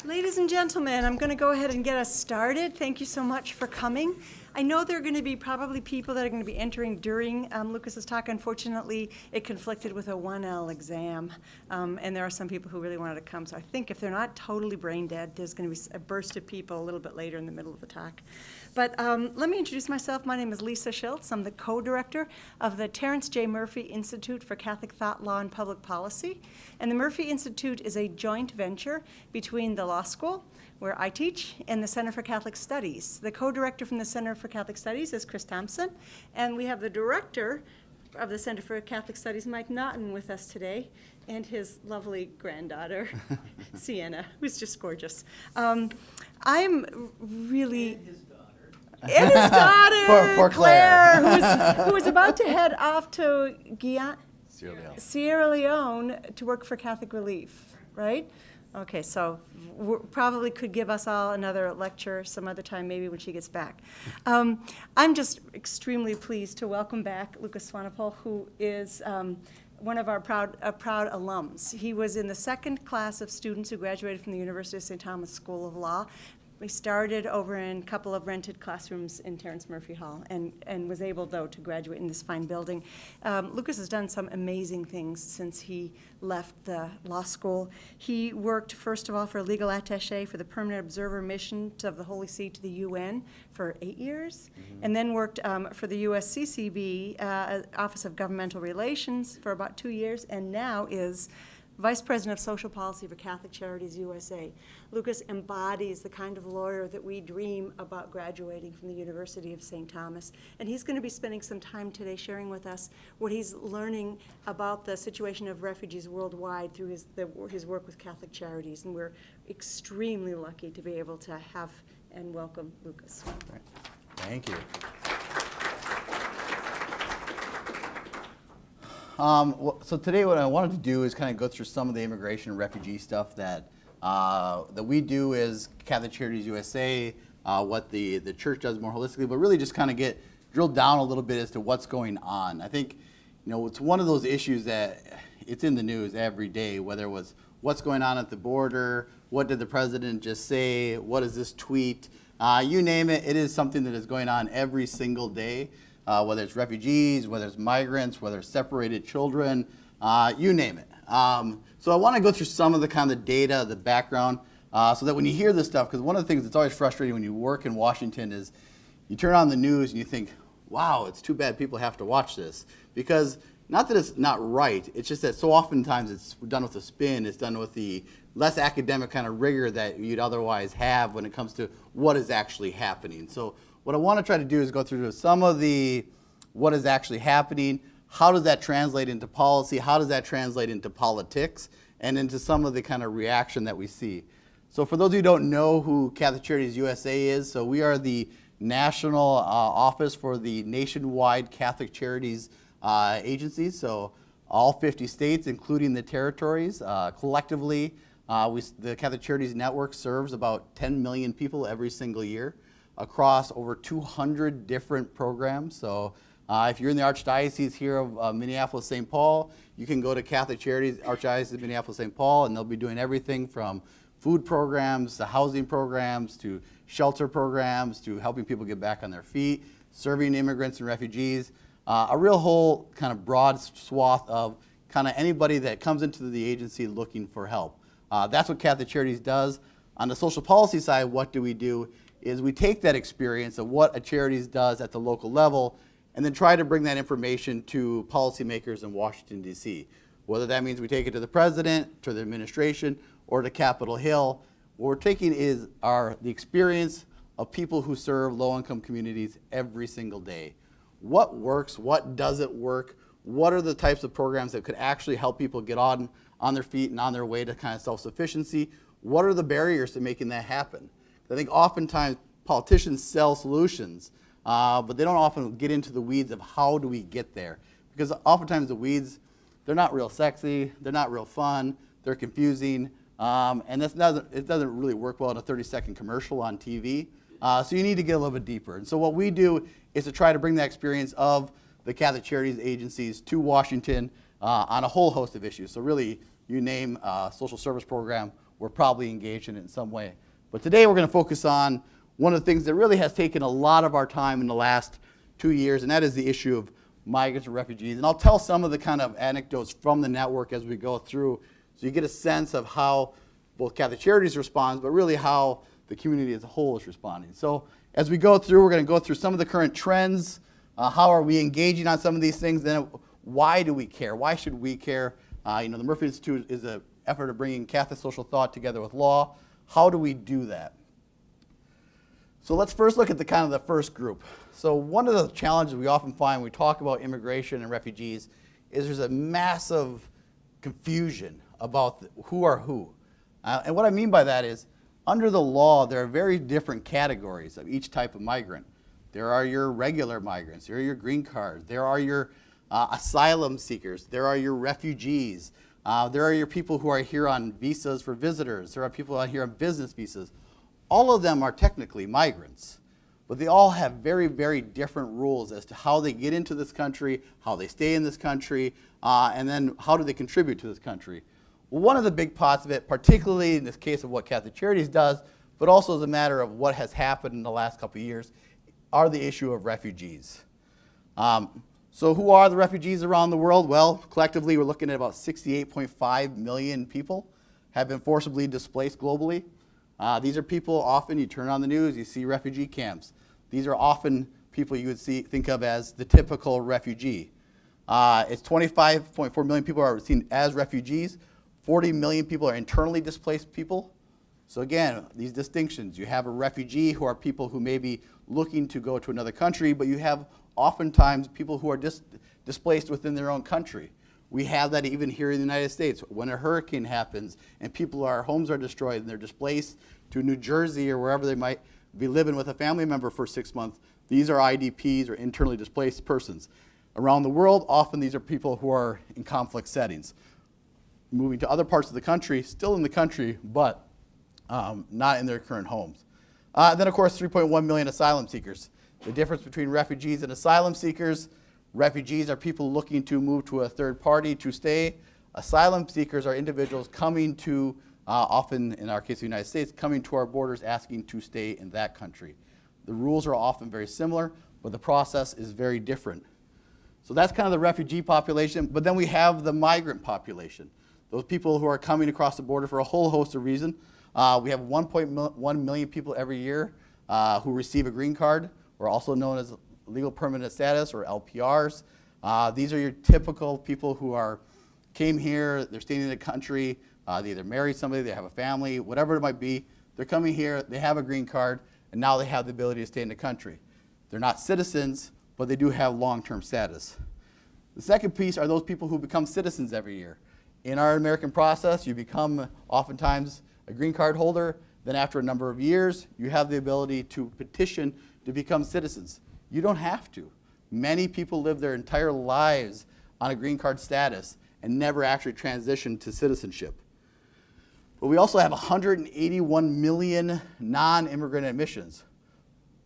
Ladies and gentlemen, I'm going to go ahead and get us started. Thank you so much for coming. I know there are going to be probably people that are going to be entering during Lucas's talk. Unfortunately, it conflicted with a 1L exam, and there are some people who really wanted to come. So I think if they're not totally brain dead, there's going to be a burst of people a little bit later in the middle of the talk. But let me introduce myself. My name is Lisa Schultz. I'm the co-director of the Terence J. Murphy Institute for Catholic Thought, Law, and Public Policy. And the Murphy Institute is a joint venture between the law school, where I teach, and the Center for Catholic Studies. The co-director from the Center for Catholic Studies is Chris Thompson, and we have the director of the Center for Catholic Studies, Mike Naughton, with us today, and his lovely granddaughter, Sienna, who's just gorgeous. I'm really... And his daughter, Poor Claire, who was about to head off to Sierra Leone. Leone to work for Catholic Relief, right? Okay, so probably could give us all another lecture some other time, maybe when she gets back. I'm just extremely pleased to welcome back Lucas Swanepoel, who is one of our proud alums. He was in the second class of students who graduated from the University of St. Thomas School of Law. We started over in a couple of rented classrooms in Terence Murphy Hall and was able, though, to graduate in this fine building. Lucas has done some amazing things since he left the law school. He worked, first of all, for a legal attaché for the Permanent Observer Mission of the Holy See to the UN for 8 years, and then worked for the USCCB, Office of Governmental Relations, for about 2 years, and now is Vice President of Social Policy for Catholic Charities USA. Lucas embodies the kind of lawyer that we dream about graduating from the University of St. Thomas. And he's going to be spending some time today sharing with us what he's learning about the situation of refugees worldwide through his work with Catholic Charities. And we're extremely lucky to be able to have and welcome Lucas. Right. Thank you. So today what I wanted to do is kind of go through some of the immigration and refugee stuff that we do as Catholic Charities USA, what the church does more holistically, but really just kind of get drilled down a little bit as to what's going on. I think, it's one of those issues that it's in the news every day, whether it was what's going on at the border, what did the president just say, what is this tweet, you name it, it is something that is going on every single day. Whether it's refugees, whether it's migrants, whether it's separated children, you name it. So I want to go through some of the kind of data, the background, so that when you hear this stuff, because one of the things that's always frustrating when you work in Washington is you turn on the news and you think, wow, it's too bad people have to watch this. Because not that it's not right, it's just that so oftentimes it's done with a spin, it's done with the less academic kind of rigor that you'd otherwise have when it comes to what is actually happening. So what I want to try to do is go through some of the what is actually happening, how does that translate into policy, how does that translate into politics, and into some of the kind of reaction that we see. So for those of you who don't know who Catholic Charities USA is, so we are the national office for the nationwide Catholic Charities agencies, so all 50 states, including the territories. Collectively, the Catholic Charities Network serves about 10 million people every single year, across over 200 different programs. So if you're in the Archdiocese here of Minneapolis-St. Paul, you can go to Catholic Charities, Archdiocese of Minneapolis-St. Paul, and they'll be doing everything from food programs to housing programs to shelter programs to helping people get back on their feet, serving immigrants and refugees, a real whole kind of broad swath of kind of anybody that comes into the agency looking for help. That's what Catholic Charities does. On the social policy side, what do? Is we take that experience of what a charities does at the local level and then try to bring that information to policymakers in Washington, D.C. Whether that means we take it to the president, to the administration, or to Capitol Hill, what we're taking is the experience of people who serve low-income communities every single day. What works? What doesn't work? What are the types of programs that could actually help people get on their feet and on their way to kind of self-sufficiency? What are the barriers to making that happen? I think oftentimes politicians sell solutions, but they don't often get into the weeds of how do we get there. Because oftentimes the weeds, they're not real sexy, they're not real fun, they're confusing, and it doesn't really work well in a 30-second commercial on TV. So you need to get a little bit deeper. And so what we do is to try to bring that experience of the Catholic Charities agencies to Washington on a whole host of issues. So really, you name a social service program, we're probably engaged in it in some way. But today we're going to focus on one of the things that really has taken a lot of our time in the last 2 years, and that is the issue of migrants and refugees. And I'll tell some of the kind of anecdotes from the network as we go through, so you get a sense of how both Catholic Charities responds, but really how the community as a whole is responding. So as we go through, we're going to go through some of the current trends, how are we engaging on some of these things, then why do we care? Why should we care? The Murphy Institute is an effort of bringing Catholic social thought together with law. How do we do that? So let's first look at the first group. So one of the challenges we often find when we talk about immigration and refugees is there's a massive confusion about who are who. And what I mean by that is, under the law, there are very different categories of each type of migrant. There are your regular migrants, there are your green cards, there are your asylum seekers, there are your refugees, there are your people who are here on visas for visitors, there are people out here on business visas. All of them are technically migrants, but they all have very, very different rules as to how they get into this country, how they stay in this country, and then how do they contribute to this country. Well, one of the big parts of it, particularly in this case of what Catholic Charities does, but also as a matter of what has happened in the last couple of years, are the issue of refugees. So who are the refugees around the world? Well, collectively, we're looking at about 68.5 million people have been forcibly displaced globally. These are people often, you turn on the news, you see refugee camps. These are often people you would think of as the typical refugee. It's 25.4 million people are seen as refugees. 40 million people are internally displaced people. So again, these distinctions. You have a refugee who are people who may be looking to go to another country, but you have oftentimes people who are displaced within their own country. We have that even here in the United States. When a hurricane happens and homes are destroyed and they're displaced to New Jersey or wherever they might be living with a family member for 6 months, these are IDPs or internally displaced persons. Around the world, often these are people who are in conflict settings, moving to other parts of the country, still in the country, but not in their current homes. Then, of course, 3.1 million asylum seekers. The difference between refugees and asylum seekers: refugees are people looking to move to a third party to stay. Asylum seekers are individuals coming to, often in our case the United States, coming to our borders asking to stay in that country. The rules are often very similar, but the process is very different. So that's kind of the refugee population, but then we have the migrant population. Those people who are coming across the border for a whole host of reasons. We have 1.1 million people every year who receive a green card, or also known as legal permanent status, or LPRs. These are your typical people who came here, they're staying in the country, they either married somebody, they have a family, whatever it might be. They're coming here, they have a green card, and now they have the ability to stay in the country. They're not citizens, but they do have long-term status. The second piece are those people who become citizens every year. In our American process, you become oftentimes a green card holder, then after a number of years, you have the ability to petition to become citizens. You don't have to. Many people live their entire lives on a green card status and never actually transition to citizenship. But we also have 181 million non-immigrant admissions.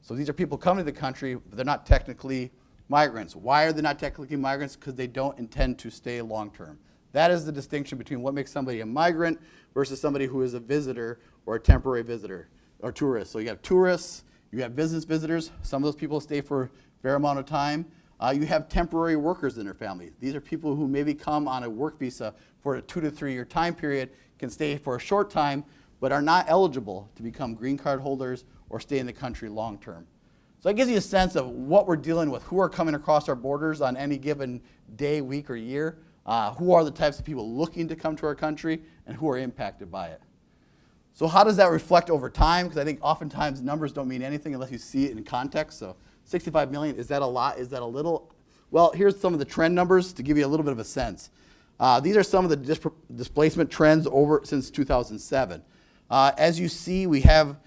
So these are people coming to the country, but they're not technically migrants. Why are they not technically migrants? Because they don't intend to stay long-term. That is the distinction between what makes somebody a migrant versus somebody who is a visitor or a temporary visitor or tourist. So you have tourists, you have business visitors. Some of those people stay for a fair amount of time. You have temporary workers in their family. These are people who maybe come on a work visa for a 2 to 3 year time period, can stay for a short time, but are not eligible to become green card holders or stay in the country long term. So that gives you a sense of what we're dealing with, who are coming across our borders on any given day, week, or year, who are the types of people looking to come to our country, and who are impacted by it. So how does that reflect over time? Because I think oftentimes numbers don't mean anything unless you see it in context. So 65 million, is that a lot? Is that a little? Well, here's some of the trend numbers to give you a little bit of a sense. These are some of the displacement trends since 2007. As you see, we have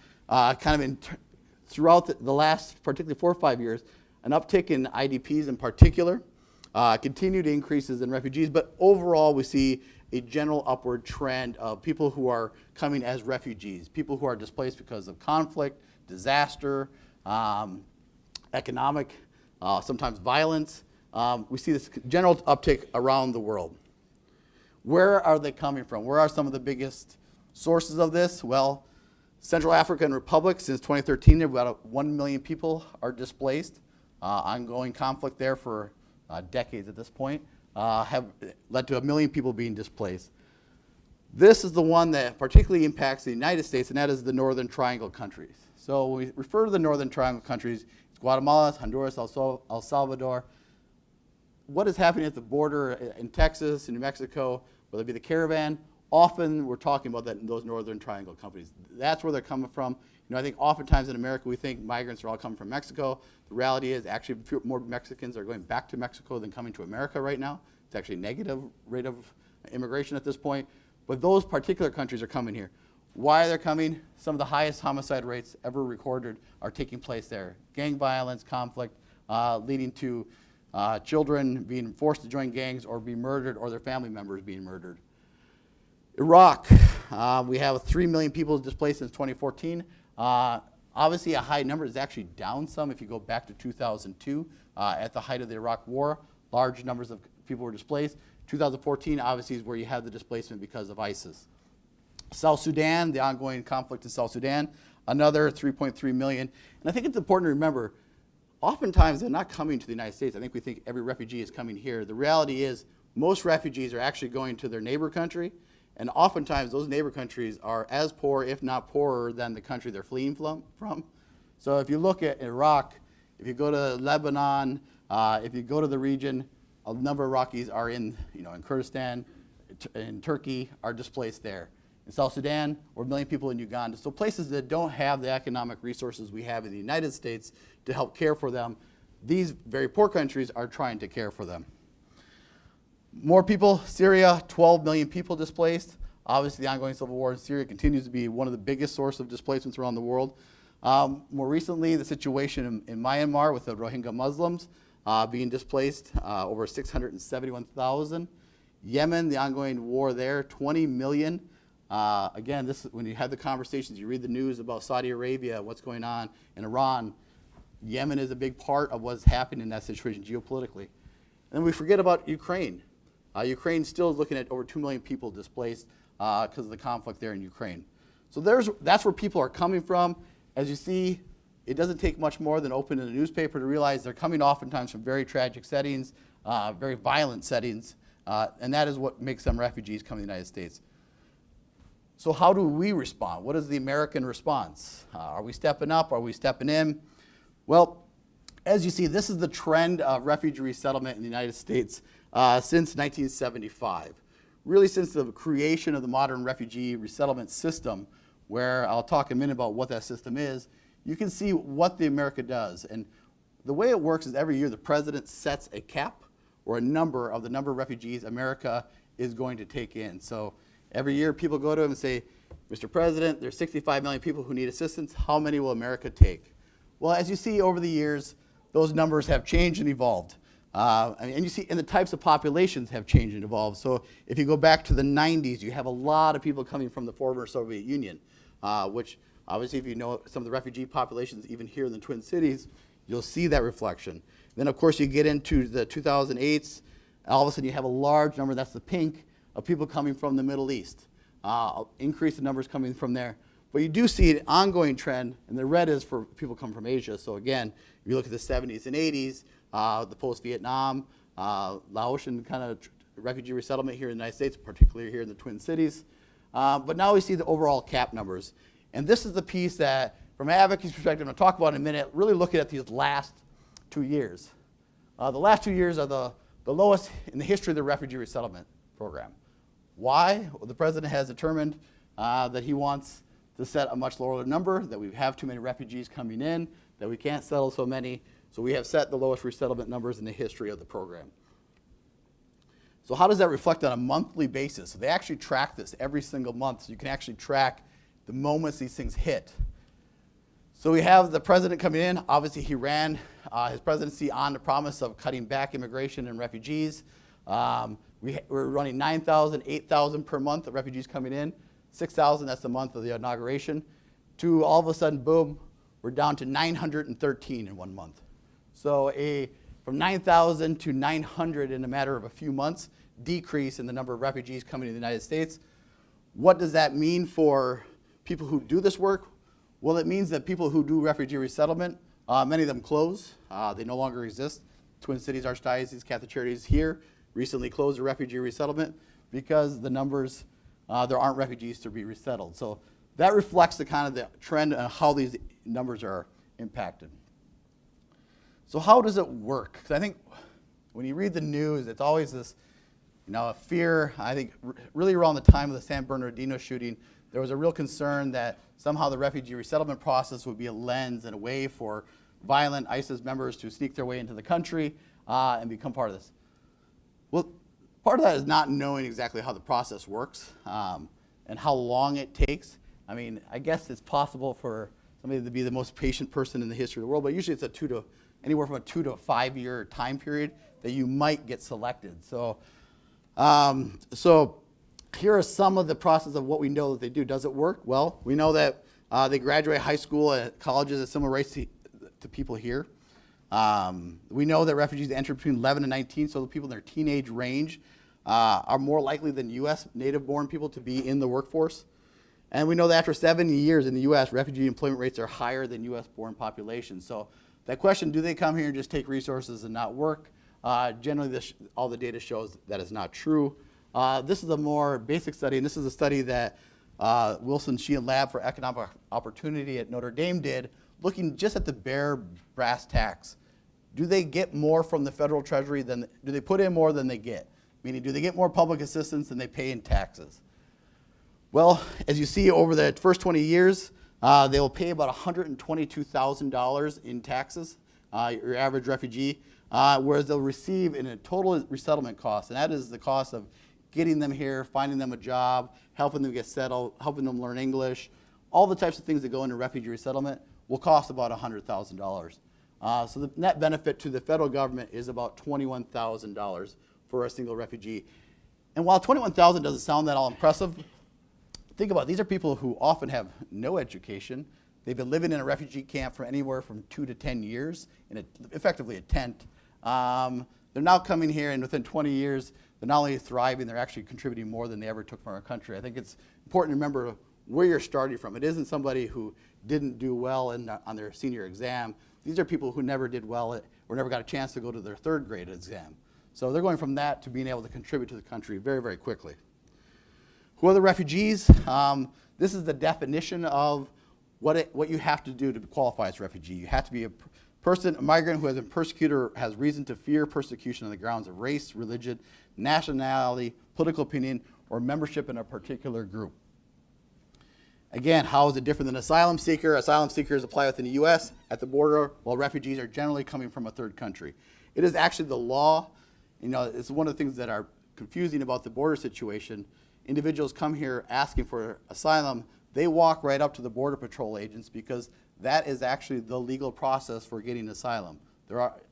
throughout the last, particularly 4 or 5 years, an uptick in IDPs in particular, continued increases in refugees, but overall we see a general upward trend of people who are coming as refugees, people who are displaced because of conflict, disaster, economic, sometimes violence. We see this general uptick around the world. Where are they coming from? Where are some of the biggest Sources of this, well, Central African Republic, since 2013, about 1 million people are displaced. Ongoing conflict there for decades at this point have led to 1 million people being displaced. This is the one that particularly impacts the United States, and that is the Northern Triangle countries. So when we refer to the Northern Triangle countries, it's Guatemala, Honduras, El Salvador. What is happening at the border in Texas, in New Mexico, whether it be the caravan, often we're talking about those Northern Triangle countries. That's where they're coming from. You know, I think oftentimes in America we think migrants are all coming from Mexico. The reality is actually more Mexicans are going back to Mexico than coming to America right now. It's actually a negative rate of immigration at this point. But those particular countries are coming here. Why they're coming? Some of the highest homicide rates ever recorded are taking place there. Gang violence, conflict, leading to children being forced to join gangs or be murdered, or their family members being murdered. Iraq, we have 3 million people displaced since 2014. Obviously a high number is actually down some if you go back to 2002. At the height of the Iraq War, large numbers of people were displaced. 2014 obviously is where you have the displacement because of ISIS. South Sudan, the ongoing conflict in South Sudan, another 3.3 million. And I think it's important to remember, oftentimes they're not coming to the United States. I think we think every refugee is coming here. The reality is most refugees are actually going to their neighbor country, and oftentimes those neighbor countries are as poor, if not poorer, than the country they're fleeing from. So if you look at Iraq, if you go to Lebanon, if you go to the region, a number of Iraqis are in Kurdistan, in Turkey, are displaced there. In South Sudan, or 1 million people in Uganda. So places that don't have the economic resources we have in the United States to help care for them, these very poor countries are trying to care for them. More people, Syria, 12 million people displaced. Obviously the ongoing civil war in Syria continues to be one of the biggest sources of displacements around the world. More recently, the situation in Myanmar with the Rohingya Muslims being displaced, over 671,000. Yemen, the ongoing war there, 20 million. Again, when you have the conversations, you read the news about Saudi Arabia, what's going on in Iran, Yemen is a big part of what's happening in that situation geopolitically. And then we forget about Ukraine. Ukraine still is looking at over 2 million people displaced because of the conflict there in Ukraine. So that's where people are coming from. As you see, it doesn't take much more than opening the newspaper to realize they're coming oftentimes from very tragic settings, very violent settings, and that is what makes them refugees come to the United States. So how do we respond? What is the American response? Are we stepping up? Are we stepping in? Well, as you see, this is the trend of refugee resettlement in the United States since 1975. Really since the creation of the modern refugee resettlement system, where I'll talk in a minute about what that system is, you can see what the America does. And the way it works is every year the president sets a cap or a number of the number of refugees America is going to take in. So every year people go to him and say, Mr. President, there's 65 million people who need assistance. How many will America take? Well, as you see over the years, those numbers have changed and evolved. And you see, and the types of populations have changed and evolved. So if you go back to the 90s, you have a lot of people coming from the former Soviet Union, which obviously if you know some of the refugee populations even here in the Twin Cities, you'll see that reflection. Then of course you get into the 2008s, all of a sudden you have a large number, that's the pink, of people coming from the Middle East. Increase in numbers coming from there. But you do see an ongoing trend, and the red is for people coming from Asia. So again, if you look at the 70s and 80s, the post-Vietnam, Laotian kind of refugee resettlement here in the United States, particularly here in the Twin Cities. But now we see the overall cap numbers. And this is the piece that, from an advocacy perspective, I'm going to talk about in a minute, really looking at these last 2 years. The last 2 years are the lowest in the history of the refugee resettlement program. Why? Well, the president has determined that he wants to set a much lower number, that we have too many refugees coming in, that we can't settle so many. So we have set the lowest resettlement numbers in the history of the program. So how does that reflect on a monthly basis? So they actually track this every single month, so you can actually track the moments these things hit. So we have the president coming in. Obviously, he ran his presidency on the promise of cutting back immigration and refugees. We're running 9,000, 8,000 per month of refugees coming in. 6,000, that's the month of the inauguration. To all of a sudden, boom, we're down to 913 in 1 month. So from 9,000 to 900 in a matter of a few months, decrease in the number of refugees coming to the United States. What does that mean for people who do this work? Well, it means that people who do refugee resettlement, many of them close. They no longer exist. Twin Cities Archdiocese Catholic Charities here recently closed a refugee resettlement because the numbers, there aren't refugees to be resettled. So that reflects the kind of the trend and how these numbers are impacted. So how does it work? Because I think when you read the news, it's always this, a fear. I think really around the time of the San Bernardino shooting, there was a real concern that somehow the refugee resettlement process would be a lens and a way for violent ISIS members to sneak their way into the country and become part of this. Well, part of that is not knowing exactly how the process works and how long it takes. I mean, I guess it's possible for somebody to be the most patient person in the history of the world, but usually it's anywhere from a 2 to 5 year time period that you might get selected. So here are some of the process of what we know that they do. Does it work? Well, we know that they graduate high school at colleges at similar rates to people here. We know that refugees enter between 11 and 19, so the people in their teenage range are more likely than U.S. native-born people to be in the workforce. And we know that after 7 years in the U.S., refugee employment rates are higher than U.S.-born populations. So that question, do they come here and just take resources and not work? Generally, all the data shows that is not true. This is a more basic study, and this is a study that Wilson Sheehan Lab for Economic Opportunity at Notre Dame did, looking just at the bare brass tacks. Do they get more from the federal treasury do they put in more than they get? Meaning, do they get more public assistance than they pay in taxes? Well, as you see over the first 20 years, they will pay about $122,000 in taxes, your average refugee, whereas they'll receive in a total resettlement cost, and that is the cost of getting them here, finding them a job, helping them get settled, helping them learn English, all the types of things that go into refugee resettlement will cost about $100,000. So the net benefit to the federal government is about $21,000 for a single refugee. And while $21,000 doesn't sound that all impressive, think about it. These are people who often have no education. They've been living in a refugee camp for anywhere from 2 to 10 years, in effectively a tent. They're now coming here, and within 20 years, they're not only thriving, they're actually contributing more than they ever took from our country. I think it's important to remember where you're starting from. It isn't somebody who didn't do well on their senior exam. These are people who never did well or never got a chance to go to their 3rd grade exam. So they're going from that to being able to contribute to the country very, very quickly. Who are the refugees? This is the definition of what you have to do to qualify as a refugee. You have to be a migrant who has been persecuted or has reason to fear persecution on the grounds of race, religion, nationality, political opinion, or membership in a particular group. Again, how is it different than asylum seeker? Asylum seekers apply within the U.S. at the border, while refugees are generally coming from a 3rd country. It is actually the law. It's one of the things that are confusing about the border situation. Individuals come here asking for asylum. They walk right up to the Border Patrol agents because that is actually the legal process for getting asylum.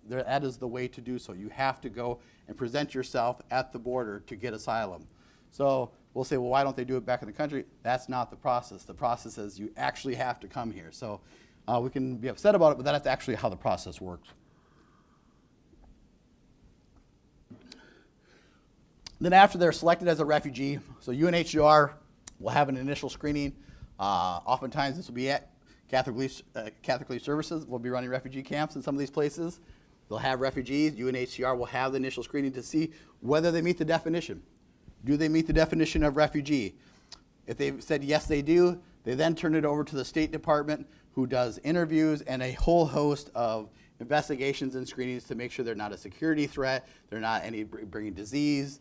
That is the way to do so. You have to go and present yourself at the border to get asylum. So we'll say, well, why don't they do it back in the country? That's not the process. The process is you actually have to come here. So we can be upset about it, but that's actually how the process works. Then after they're selected as a refugee, so UNHCR will have an initial screening. Oftentimes this will be at Catholic Relief Services. Will be running refugee camps in some of these places. They'll have refugees. UNHCR will have the initial screening to see whether they meet the definition. Do they meet the definition of refugee? If they've said yes, they do, they then turn it over to the State Department, who does interviews and a whole host of investigations and screenings to make sure they're not a security threat, they're not bringing disease,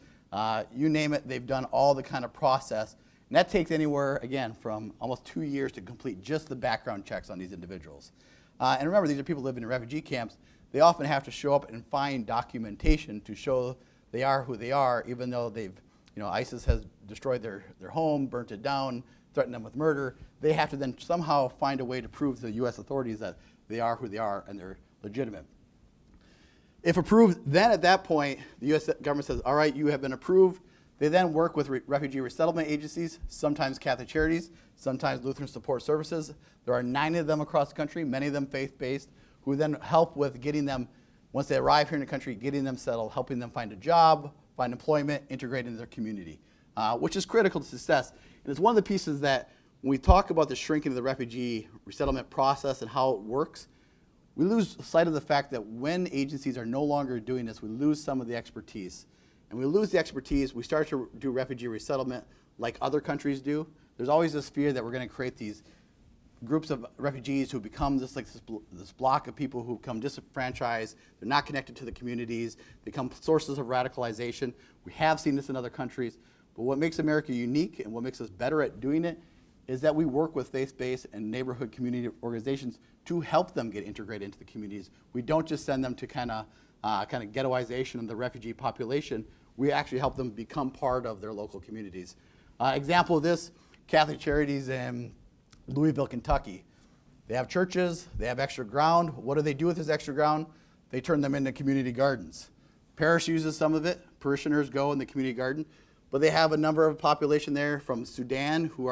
you name it. They've done all the kind of process. And that takes anywhere, again, from almost 2 years to complete just the background checks on these individuals. And remember, these are people living in refugee camps. They often have to show up and find documentation to show they are who they are, even though ISIS has destroyed their home, burnt it down, threatened them with murder. They have to then somehow find a way to prove to the U.S. authorities that they are who they are and they're legitimate. If approved, then at that point, the U.S. government says, all right, you have been approved. They then work with refugee resettlement agencies, sometimes Catholic Charities, sometimes Lutheran Support Services. There are 9 of them across the country, many of them faith-based, who then help with getting them, once they arrive here in the country, getting them settled, helping them find a job, find employment, integrate into their community. which is critical to success. And it's one of the pieces that when we talk about the shrinking of the refugee resettlement process and how it works, we lose sight of the fact that when agencies are no longer doing this, we lose some of the expertise. And we lose the expertise, we start to do refugee resettlement like other countries do. There's always this fear that we're going to create these groups of refugees who become this block of people who become disenfranchised, they're not connected to the communities, they become sources of radicalization. We have seen this in other countries, but what makes America unique and what makes us better at doing it is that we work with faith-based and neighborhood community organizations to help them get integrated into the communities. We don't just send them to kind of ghettoization of the refugee population. We actually help them become part of their local communities. Example of this, Catholic Charities in Louisville, Kentucky. They have churches, they have extra ground. What do they do with this extra ground? They turn them into community gardens. Parish uses some of it, parishioners go in the community garden, but they have a number of population there from Sudan who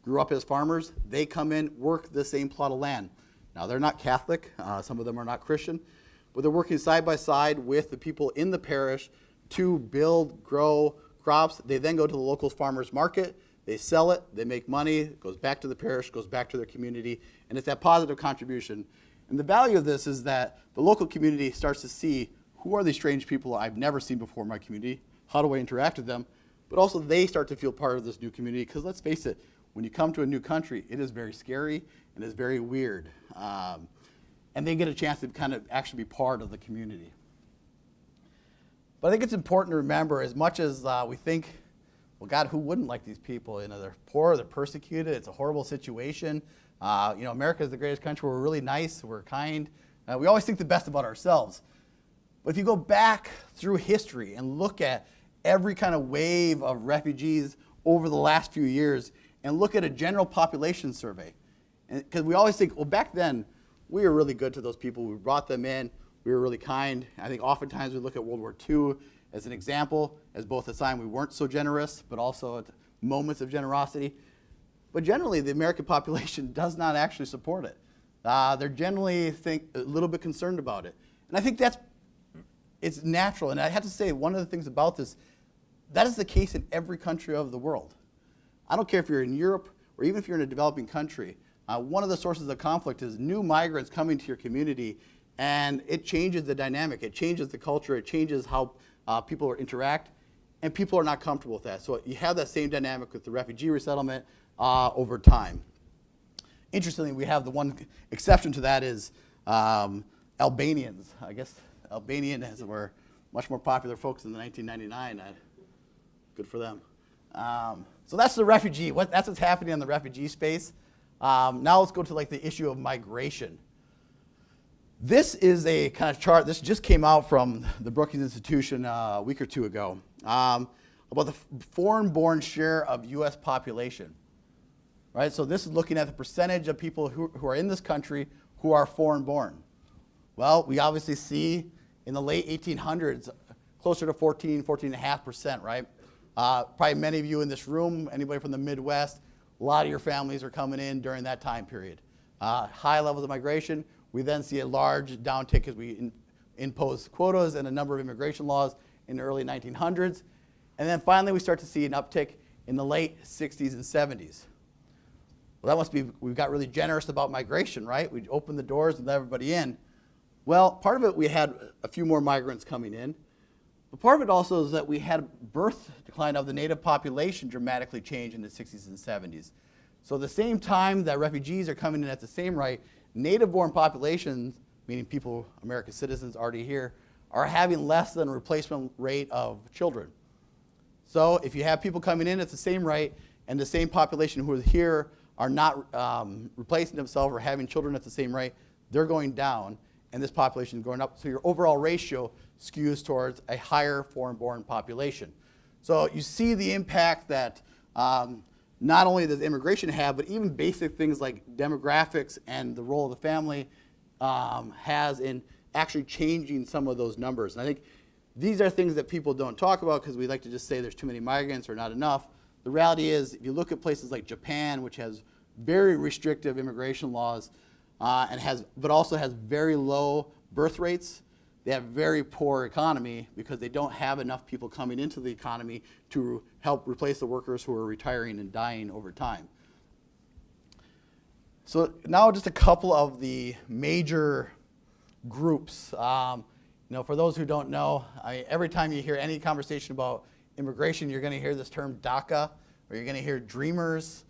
grew up as farmers. They come in, work the same plot of land. Now they're not Catholic, some of them are not Christian, but they're working side by side with the people in the parish to build, grow crops. They then go to the local farmers market, they sell it, they make money, it goes back to the parish, goes back to their community, and it's that positive contribution. And the value of this is that the local community starts to see who are these strange people I've never seen before in my community, how do I interact with them, but also they start to feel part of this new community, because let's face it, when you come to a new country, it is very scary and it's very weird. And they get a chance to kind of actually be part of the community. But I think it's important to remember, as much as we think, well, God, who wouldn't like these people? You know, they're poor, they're persecuted, it's a horrible situation. America is the greatest country, we're really nice, we're kind. We always think the best about ourselves. But if you go back through history and look at every kind of wave of refugees over the last few years and look at a general population survey, because we always think, well, back then, we were really good to those people. We brought them in. We were really kind. I think oftentimes we look at World War II as an example, as both a sign we weren't so generous, but also at moments of generosity. But generally, the American population does not actually support it. They're generally a little bit concerned about it. And I think it's natural. And I have to say, one of the things about this, that is the case in every country of the world. I don't care if you're in Europe or even if you're in a developing country. One of the sources of conflict is new migrants coming to your community, and it changes the dynamic, it changes the culture, it changes how people interact, and people are not comfortable with that. So you have that same dynamic with the refugee resettlement over time. Interestingly, we have the one exception to that is Albanians. I guess Albanians were much more popular folks in the 1999. Good for them. So that's the refugee. That's what's happening in the refugee space. Now let's go to the issue of migration. This is a kind of chart. This just came out from the Brookings Institution a week or two ago about the foreign-born share of U.S. population. Right. So this is looking at the percentage of people who are in this country who are foreign-born. Well, we obviously see in the late 1800s closer to 14.5%. Right. Probably many of you in this room, anybody from the Midwest, a lot of your families are coming in during that time period. High levels of migration. We then see a large downtick as we impose quotas and a number of immigration laws in the early 1900s. And then finally we start to see an uptick in the late 60s and 70s. Well, that must be, we got really generous about migration, right? We opened the doors and let everybody in. Well, part of it, we had a few more migrants coming in. But part of it also is that we had birth decline of the native population dramatically change in the 60s and 70s. So at the same time that refugees are coming in at the same rate, native-born populations, meaning people, American citizens already here, are having less than a replacement rate of children. So if you have people coming in at the same rate and the same population who are here are not replacing themselves or having children at the same rate, they're going down, and this population is going up. So your overall ratio skews towards a higher foreign-born population. So you see the impact that not only does immigration have, but even basic things like demographics and the role of the family has in actually changing some of those numbers. And I think these are things that people don't talk about because we like to just say there's too many migrants or not enough. The reality is, if you look at places like Japan, which has very restrictive immigration laws, but also has very low birth rates, they have very poor economy because they don't have enough people coming into the economy to help replace the workers who are retiring and dying over time. So now just a couple of the major groups. For those who don't know, every time you hear any conversation about immigration, you're going to hear this term DACA, or you're going to hear Dreamers.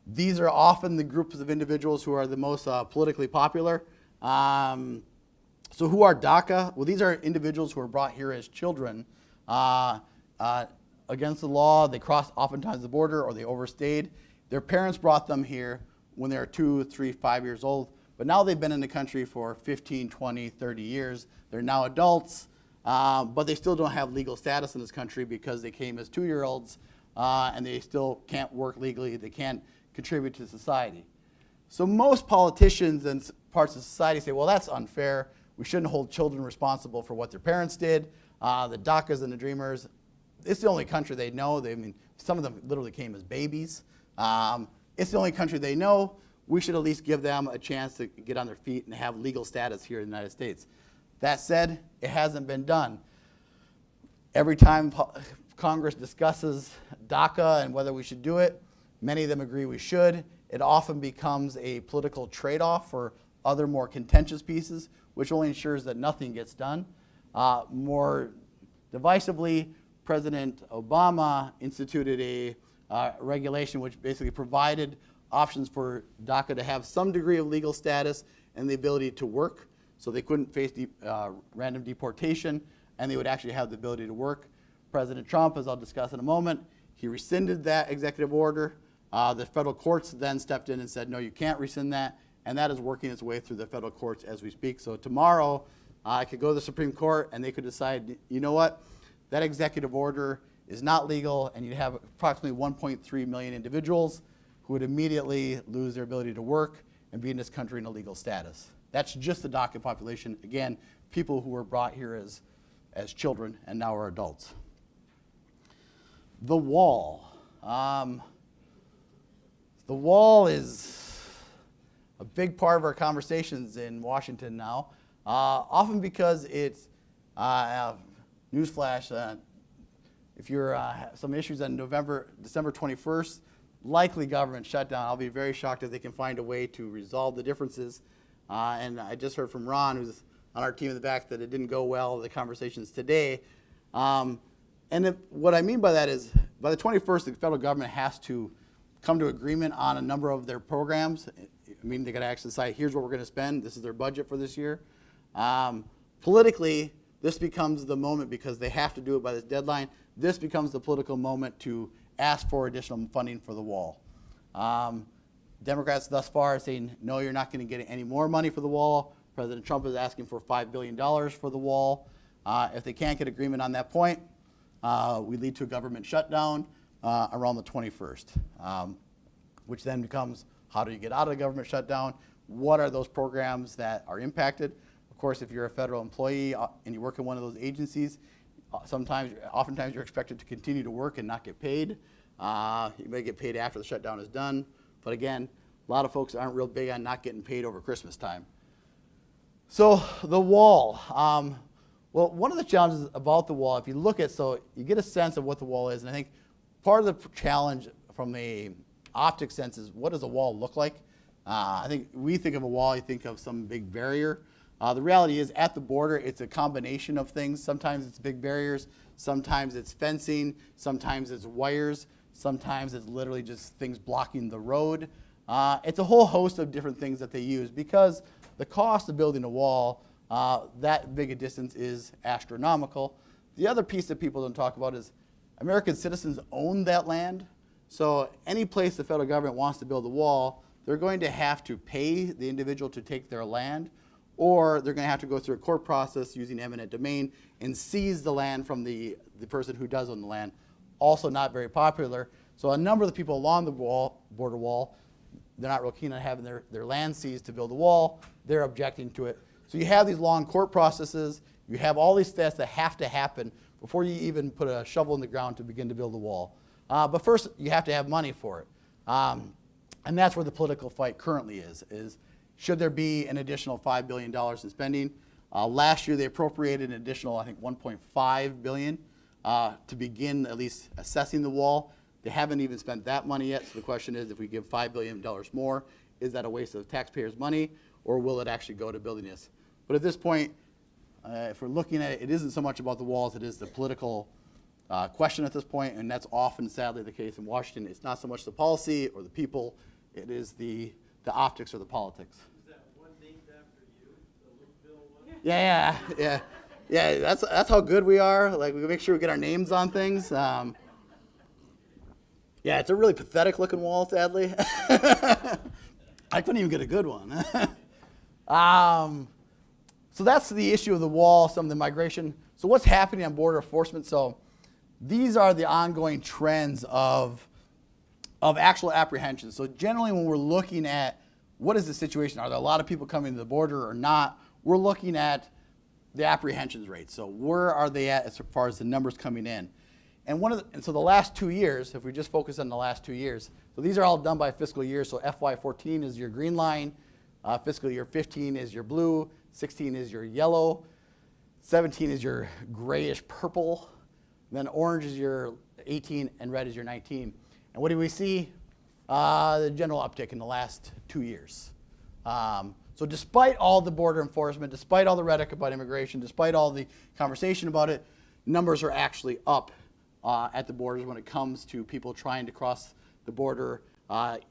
These are often the groups of individuals who are the most politically popular. So who are DACA? Well, these are individuals who are brought here as children against the law. They crossed oftentimes the border, or they overstayed. Their parents brought them here when they were 2, 3, 5 years old. But now they've been in the country for 15, 20, 30 years. They're now adults, but they still don't have legal status in this country because they came as 2-year-olds, and they still can't work legally. They can't contribute to society. So most politicians and parts of society say, well, that's unfair. We shouldn't hold children responsible for what their parents did. The DACAs and the Dreamers, it's the only country they know. Some of them literally came as babies. It's the only country they know. We should at least give them a chance to get on their feet and have legal status here in the United States. That said, it hasn't been done. Every time Congress discusses DACA and whether we should do it, many of them agree we should. It often becomes a political trade-off for other more contentious pieces, which only ensures that nothing gets done. More divisively, President Obama instituted a regulation which basically provided options for DACA to have some degree of legal status and the ability to work, so they couldn't face random deportation, and they would actually have the ability to work. President Trump, as I'll discuss in a moment, he rescinded that executive order. The federal courts then stepped in and said, no, you can't rescind that, and that is working its way through the federal courts as we speak. So tomorrow, I could go to the Supreme Court, and they could decide, you know what, that executive order is not legal, and you have approximately 1.3 million individuals who would immediately lose their ability to work and be in this country in a legal status. That's just the DACA population. Again, people who were brought here as children and now are adults. The wall. The wall is a big part of our conversations in Washington now, often because it's, newsflash, if you're some issues on December 21st, likely government shutdown. I'll be very shocked if they can find a way to resolve the differences. And I just heard from Ron, who's on our team in the back, that it didn't go well, the conversations today. What I mean by that is, by the 21st, the federal government has to come to agreement on a number of their programs. I mean, they got to actually decide, here's what we're going to spend. This is their budget for this year. Politically, this becomes the moment, because they have to do it by this deadline. This becomes the political moment to ask for additional funding for the wall. Democrats thus far are saying, no, you're not going to get any more money for the wall. President Trump is asking for $5 billion for the wall. If they can't get agreement on that point, we lead to a government shutdown around the 21st, which then becomes, how do you get out of the government shutdown? What are those programs that are impacted? Of course, if you're a federal employee and you work in one of those agencies, oftentimes you're expected to continue to work and not get paid. You may get paid after the shutdown is done. But again, a lot of folks aren't real big on not getting paid over Christmas time. So the wall. Well, one of the challenges about the wall, if you look at, so you get a sense of what the wall is, and I think part of the challenge from a optic sense is, what does a wall look like? I think we think of a wall, you think of some big barrier. The reality is, at the border, it's a combination of things. Sometimes it's big barriers, sometimes it's fencing, sometimes it's wires, sometimes it's literally just things blocking the road. It's a whole host of different things that they use, because the cost of building a wall that big a distance is astronomical. The other piece that people don't talk about is American citizens own that land. So any place the federal government wants to build a wall, they're going to have to pay the individual to take their land, or they're going to have to go through a court process using eminent domain and seize the land from the person who does own the land. Also not very popular. So a number of the people along the border wall, they're not real keen on having their land seized to build a wall. They're objecting to it. So you have these long court processes. You have all these steps that have to happen before you even put a shovel in the ground to begin to build a wall. But first, you have to have money for it. And that's where the political fight currently is should there be an additional $5 billion in spending? Last year, they appropriated an additional, I think, $1.5 billion to begin at least assessing the wall. They haven't even spent that money yet, so the question is, if we give $5 billion more, is that a waste of taxpayers' money, or will it actually go to building this? But at this point, if we're looking at it, it isn't so much about the walls, it is the political question at this point, and that's often, sadly, the case in Washington. It's not so much the policy or the people, it is the optics or the politics. Is that one named after you, the Luke one? Yeah, that's how good we are. Like, we make sure we get our names on things. Yeah, it's a really pathetic looking wall, sadly. I couldn't even get a good one. So that's the issue of the wall, some of the migration. So what's happening on border enforcement? So these are the ongoing trends of actual apprehensions. So generally when we're looking at what is the situation, are there a lot of people coming to the border or not, we're looking at the apprehensions rate. So where are they at as far as the numbers coming in? And so the last 2 years, if we just focus on the last 2 years, so these are all done by fiscal year. So FY14 is your green line, fiscal year 15 is your blue, 16 is your yellow, 17 is your grayish purple, then orange is your 18, and red is your 19. And what do we see? The general uptick in the last 2 years. So despite all the border enforcement, despite all the rhetoric about immigration, despite all the conversation about it, numbers are actually up at the borders when it comes to people trying to cross the border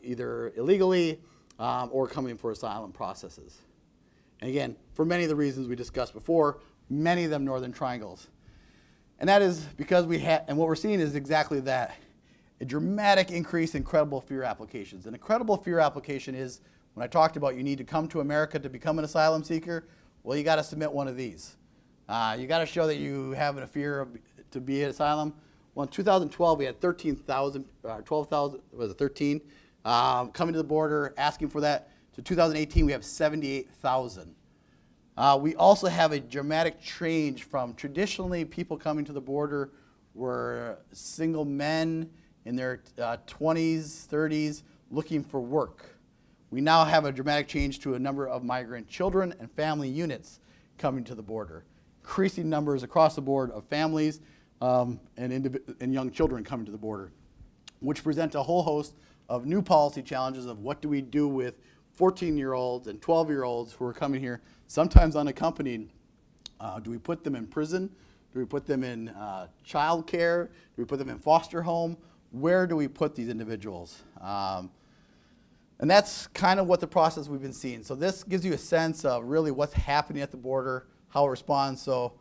either illegally or coming for asylum processes. And again, for many of the reasons we discussed before, many of them northern triangles. And that is because and what we're seeing is exactly that, a dramatic increase in credible fear applications. And a credible fear application is, when I talked about you need to come to America to become an asylum seeker, well, you got to submit one of these. You got to show that you have a fear to be an asylum. Well, in 2012, we had 12,000, was it 13, coming to the border, asking for that. To 2018, we have 78,000. We also have a dramatic change from traditionally people coming to the border were single men in their 20s, 30s, looking for work. We now have a dramatic change to a number of migrant children and family units coming to the border. Increasing numbers across the board of families and young children coming to the border, which present a whole host of new policy challenges of what do we do with 14-year-olds and 12-year-olds who are coming here, sometimes unaccompanied. Do we put them in prison? Do we put them in child care? Do we put them in foster home? Where do we put these individuals? And that's kind of what the process we've been seeing. So this gives you a sense of really what's happening at the border, how it responds. So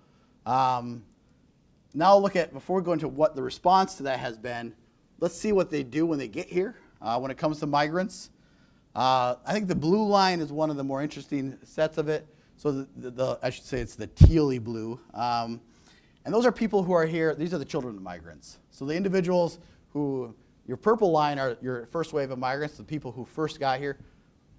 now look at, before we go into what the response to that has been, let's see what they do when they get here when it comes to migrants. I think the blue line is one of the more interesting sets of it. So I should say it's the tealy blue. And those are people who are here, these are the children of migrants. So the individuals who, your purple line are your first wave of migrants, the people who first got here.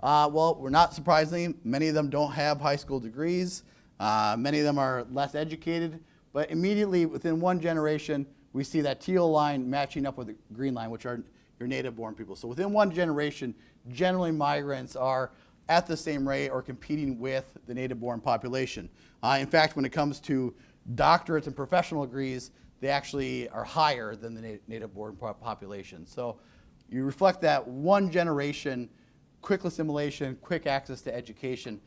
Well, we're not surprisingly, many of them don't have high school degrees. Many of them are less educated. But immediately within one generation, we see that teal line matching up with the green line, which are your native-born people. So within one generation, generally migrants are at the same rate or competing with the native-born population. In fact, when it comes to doctorates and professional degrees, they actually are higher than the native-born population. So you reflect that one generation, quick assimilation, quick access to education.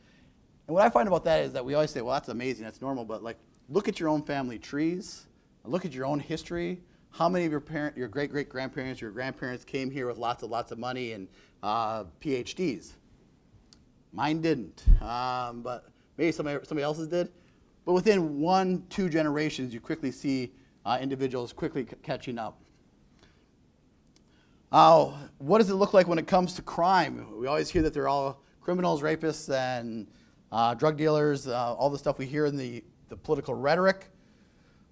And what I find about that is that we always say, well, that's amazing, that's normal, but like, look at your own family trees, look at your own history. How many of your great-great-grandparents, your grandparents came here with lots of money and PhDs? Mine didn't, but maybe somebody else's did. But within 1-2 generations, you quickly see individuals quickly catching up. What does it look like when it comes to crime? We always hear that they're all criminals, rapists, and drug dealers, all the stuff we hear in the political rhetoric.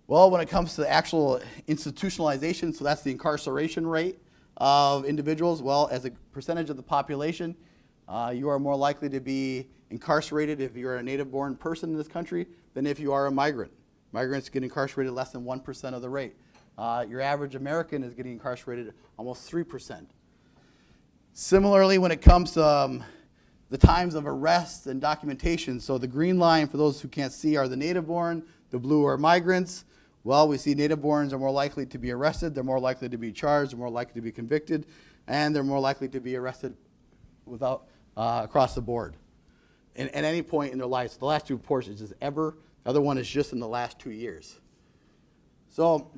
Well, when it comes to the actual institutionalization, so that's the incarceration rate of individuals, well, as a percentage of the population, you are more likely to be incarcerated if you're a native-born person in this country than if you are a migrant. Migrants get incarcerated less than 1% of the rate. Your average American is getting incarcerated almost 3%. Similarly, when it comes to the times of arrest and documentation. So the green line, for those who can't see, are the native-born. The blue are migrants. Well, we see native-borns are more likely to be arrested. They're more likely to be charged. They're more likely to be convicted. And they're more likely to be arrested without across the board at any point in their lives. So the last two reports is just ever. The other one is just in the last 2 years. So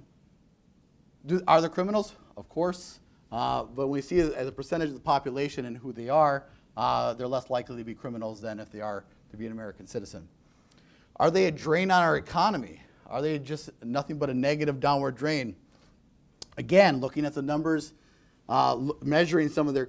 are there criminals? Of course. But when we see it as a percentage of the population and who they are, they're less likely to be criminals than if they are to be an American citizen. Are they a drain on our economy? Are they just nothing but a negative downward drain? Again, looking at the numbers, measuring some of their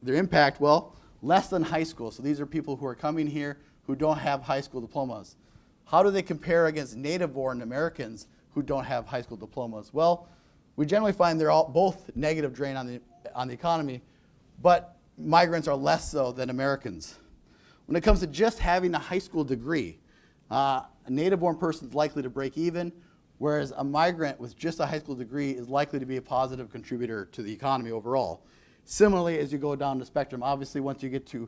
impact, well, less than high school. So these are people who are coming here who don't have high school diplomas. How do they compare against native-born Americans who don't have high school diplomas? Well, we generally find they're all both negative drain on the economy, but migrants are less so than Americans. When it comes to just having a high school degree, a native-born person is likely to break even, whereas a migrant with just a high school degree is likely to be a positive contributor to the economy overall. Similarly, as you go down the spectrum, obviously once you get to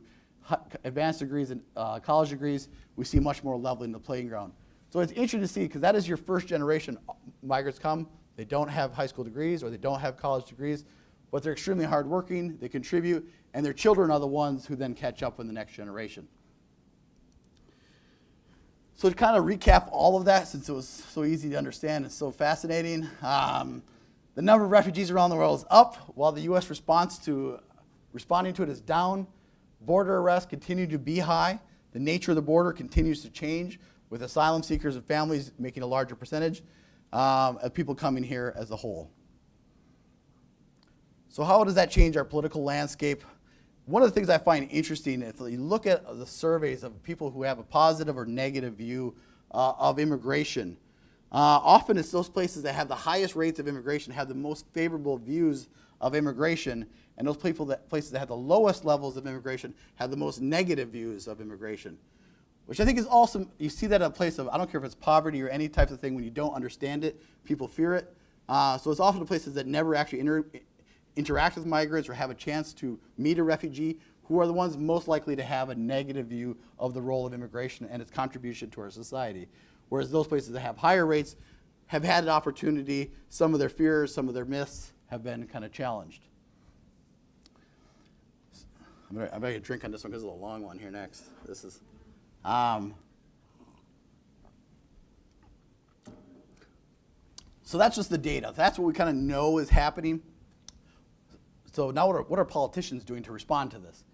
advanced degrees and college degrees, we see much more leveling the playing ground. So it's interesting to see, because that is your first generation. Migrants come, they don't have high school degrees or they don't have college degrees, but they're extremely hardworking, they contribute, and their children are the ones who then catch up in the next generation. So to kind of recap all of that, since it was so easy to understand and so fascinating, the number of refugees around the world is up, while the U.S. responding to it is down. Border arrests continue to be high. The nature of the border continues to change, with asylum seekers and families making a larger percentage of people coming here as a whole. So how does that change our political landscape? One of the things I find interesting is if you look at the surveys of people who have a positive or negative view of immigration, often it's those places that have the highest rates of immigration have the most favorable views of immigration, and those places that have the lowest levels of immigration have the most negative views of immigration, which I think is awesome. You see that in a place of, I don't care if it's poverty or any type of thing, when you don't understand it, people fear it. So it's often the places that never actually interact with migrants or have a chance to meet a refugee who are the ones most likely to have a negative view of the role of immigration and its contribution to our society. Whereas those places that have higher rates have had an opportunity, some of their fears, some of their myths have been kind of challenged. I'm going to get a drink on this one because it's a long one here next. This is, so that's just the data. That's what we kind of know is happening. So now what are politicians doing to respond to this?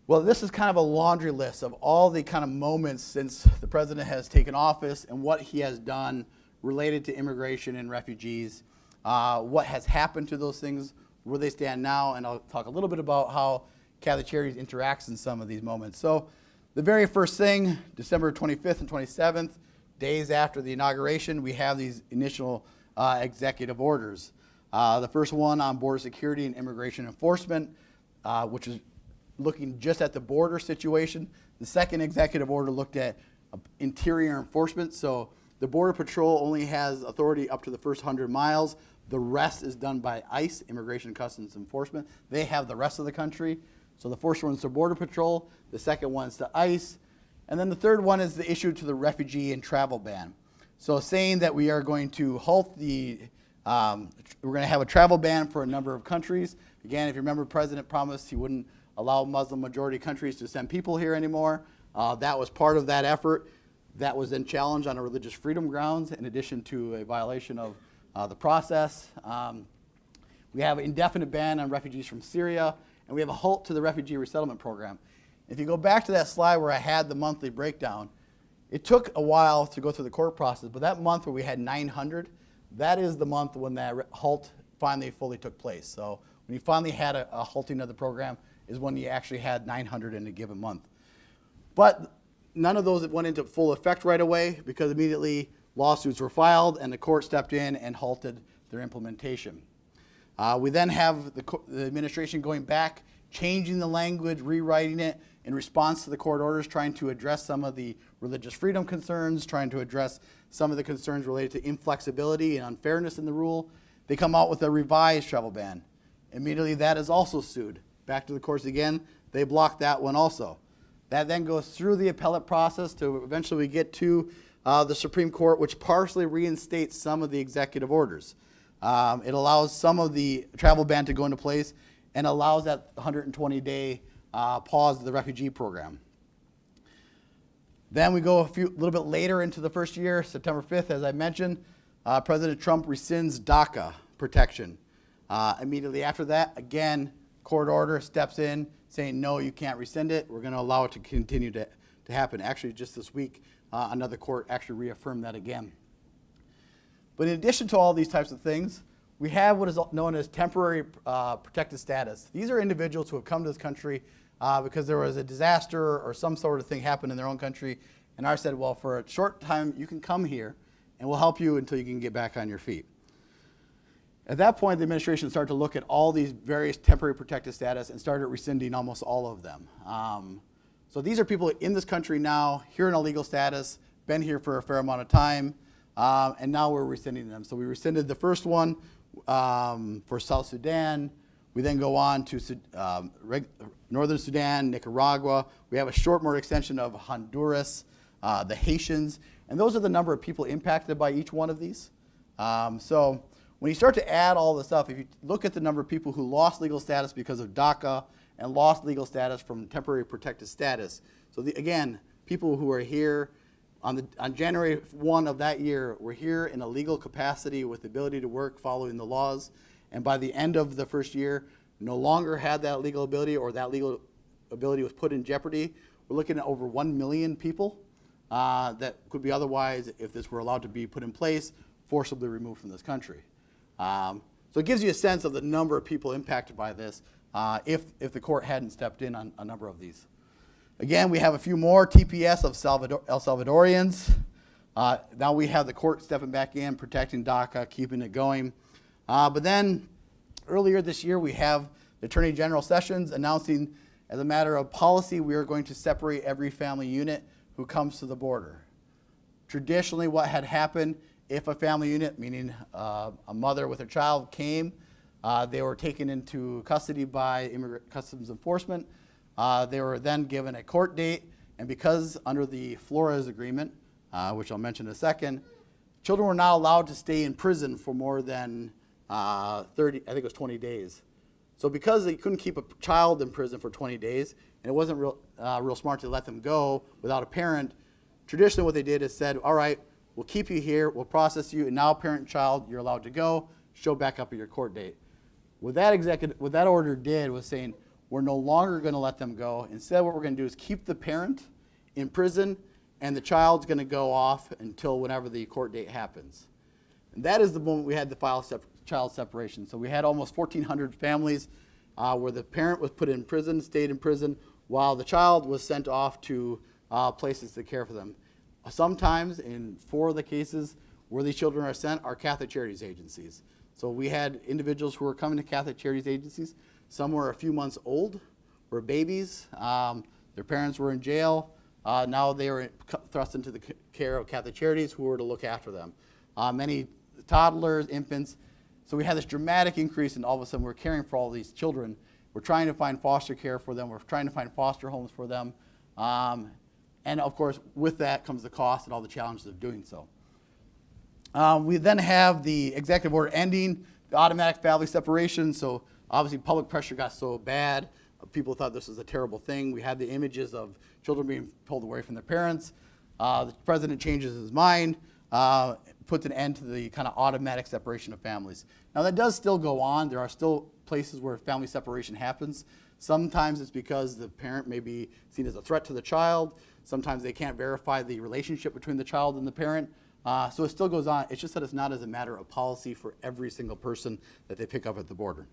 Well, this is kind of a laundry list of all the kind of moments since the president has taken office and what he has done related to immigration and refugees, what has happened to those things, where they stand now, and I'll talk a little bit about how Catholic Charities interacts in some of these moments. So the very first thing, December 25th and 27th, days after the inauguration, we have these initial executive orders. The first one on border security and immigration enforcement, which is looking just at the border situation. The second executive order looked at interior enforcement. So the Border Patrol only has authority up to the first 100 miles. The rest is done by ICE, Immigration and Customs Enforcement. They have the rest of the country. So the first one's the Border Patrol. The second one's to ICE. And then the third one is the issue to the refugee and travel ban. So saying that we are going to halt the we're going to have a travel ban for a number of countries. Again, if you remember, the president promised he wouldn't allow Muslim majority countries to send people here anymore. That was part of that effort. That was then challenged on a religious freedom grounds in addition to a violation of the process. We have an indefinite ban on refugees from Syria, and we have a halt to the Refugee Resettlement Program. If you go back to that slide where I had the monthly breakdown, it took a while to go through the court process, but that month where we had 900, that is the month when that halt finally fully took place. So when you finally had a halting of the program is when you actually had 900 in a given month. But none of those went into full effect right away because immediately lawsuits were filed and the court stepped in and halted their implementation. We then have the administration going back, changing the language, rewriting it in response to the court orders, trying to address some of the religious freedom concerns, trying to address some of the concerns related to inflexibility and unfairness in the rule. They come out with a revised travel ban. Immediately that is also sued. Back to the courts again. they blocked that one also. That then goes through the appellate process to eventually we get to the Supreme Court, which partially reinstates some of the executive orders. It allows some of the travel ban to go into place and allows that 120-day pause of the refugee program. Then we go a little bit later into the first year, September 5th, as I mentioned, President Trump rescinds DACA protection. Immediately after that, again, court order steps in saying, no, you can't rescind it. We're going to allow it to continue to happen. Actually, just this week, another court actually reaffirmed that again. But in addition to all these types of things, we have what is known as temporary protected status. These are individuals who have come to this country because there was a disaster or some sort of thing happened in their own country, and ours said, well, for a short time, you can come here, and we'll help you until you can get back on your feet. At that point, the administration started to look at all these various temporary protected status and started rescinding almost all of them. So these are people in this country now, here in a legal status, been here for a fair amount of time, and now we're rescinding them. So we rescinded the first one for South Sudan. We then go on to Northern Sudan, Nicaragua. We have a short more extension of Honduras, the Haitians, and those are the number of people impacted by each one of these. So when you start to add all the stuff, if you look at the number of people who lost legal status because of DACA and lost legal status from temporary protected status. So again, people who are here on January 1 of that year were here in a legal capacity with the ability to work following the laws, and by the end of the first year, no longer had that legal ability or that legal ability was put in jeopardy. We're looking at over 1 million people that could be otherwise, if this were allowed to be put in place, forcibly removed from this country. So it gives you a sense of the number of people impacted by this if the court hadn't stepped in on a number of these. Again, we have a few more TPS of El Salvadorians. Now we have the court stepping back in, protecting DACA, keeping it going. But then earlier this year, we have the Attorney General Sessions announcing, as a matter of policy, we are going to separate every family unit who comes to the border. Traditionally, what had happened, if a family unit, meaning a mother with a child, came, they were taken into custody by Customs Enforcement. They were then given a court date, and because under the Flores Agreement, which I'll mention in a second, children were not allowed to stay in prison for more than 30, I think it was 20 days. So because they couldn't keep a child in prison for 20 days, and it wasn't real smart to let them go without a parent, traditionally what they did is said, all right, we'll keep you here, we'll process you, and now parent and child, you're allowed to go, show back up at your court date. What that order did was saying, we're no longer going to let them go. Instead, what we're going to do is keep the parent in prison, and the child's going to go off until whenever the court date happens. And that is the moment we had the child separation. So we had almost 1,400 families where the parent was put in prison, stayed in prison, while the child was sent off to places to care for them. Sometimes, in 4 of the cases where these children are sent, are Catholic Charities agencies. So we had individuals who were coming to Catholic Charities agencies. Some were a few months old, were babies. Their parents were in jail. Now they were thrust into the care of Catholic Charities who were to look after them. Many toddlers, infants. So we had this dramatic increase, and all of a sudden we're caring for all these children. We're trying to find foster care for them. We're trying to find foster homes for them. And of course, with that comes the cost and all the challenges of doing so. We then have the executive order ending the automatic family separation. So obviously public pressure got so bad, people thought this was a terrible thing. We had the images of children being pulled away from their parents. The president changes his mind, puts an end to the kind of automatic separation of families. Now that does still go on. There are still places where family separation happens. Sometimes it's because the parent may be seen as a threat to the child. Sometimes they can't verify the relationship between the child and the parent. So it still goes on. It's just that it's not as a matter of policy for every single person that they pick up at the border.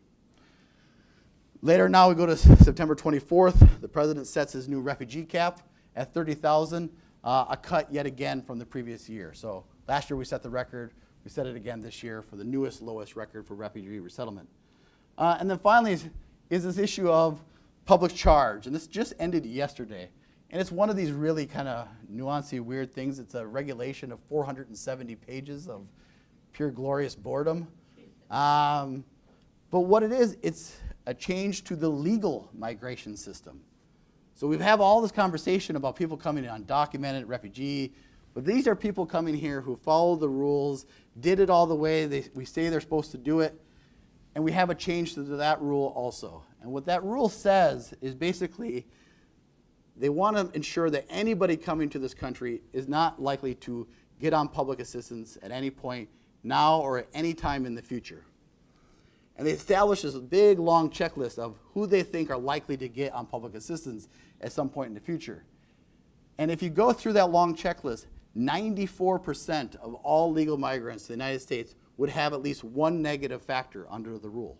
Later now we go to September 24th. The president sets his new refugee cap at 30,000, a cut yet again from the previous year. So last year we set the record. We set it again this year for the newest, lowest record for refugee resettlement. And then finally is this issue of public charge. And this just ended yesterday. And it's one of these really kind of nuancy, weird things. It's a regulation of 470 pages of pure glorious boredom. But what it is, it's a change to the legal migration system. So we have all this conversation about people coming in undocumented, refugee, but these are people coming here who follow the rules, did it all the way we say they're supposed to do it, and we have a change to that rule also. And what that rule says is basically they want to ensure that anybody coming to this country is not likely to get on public assistance at any point now or at any time in the future. And they establish this big, long checklist of who they think are likely to get on public assistance at some point in the future. And if you go through that long checklist, 94% of all legal migrants to the United States would have at least one negative factor under the rule.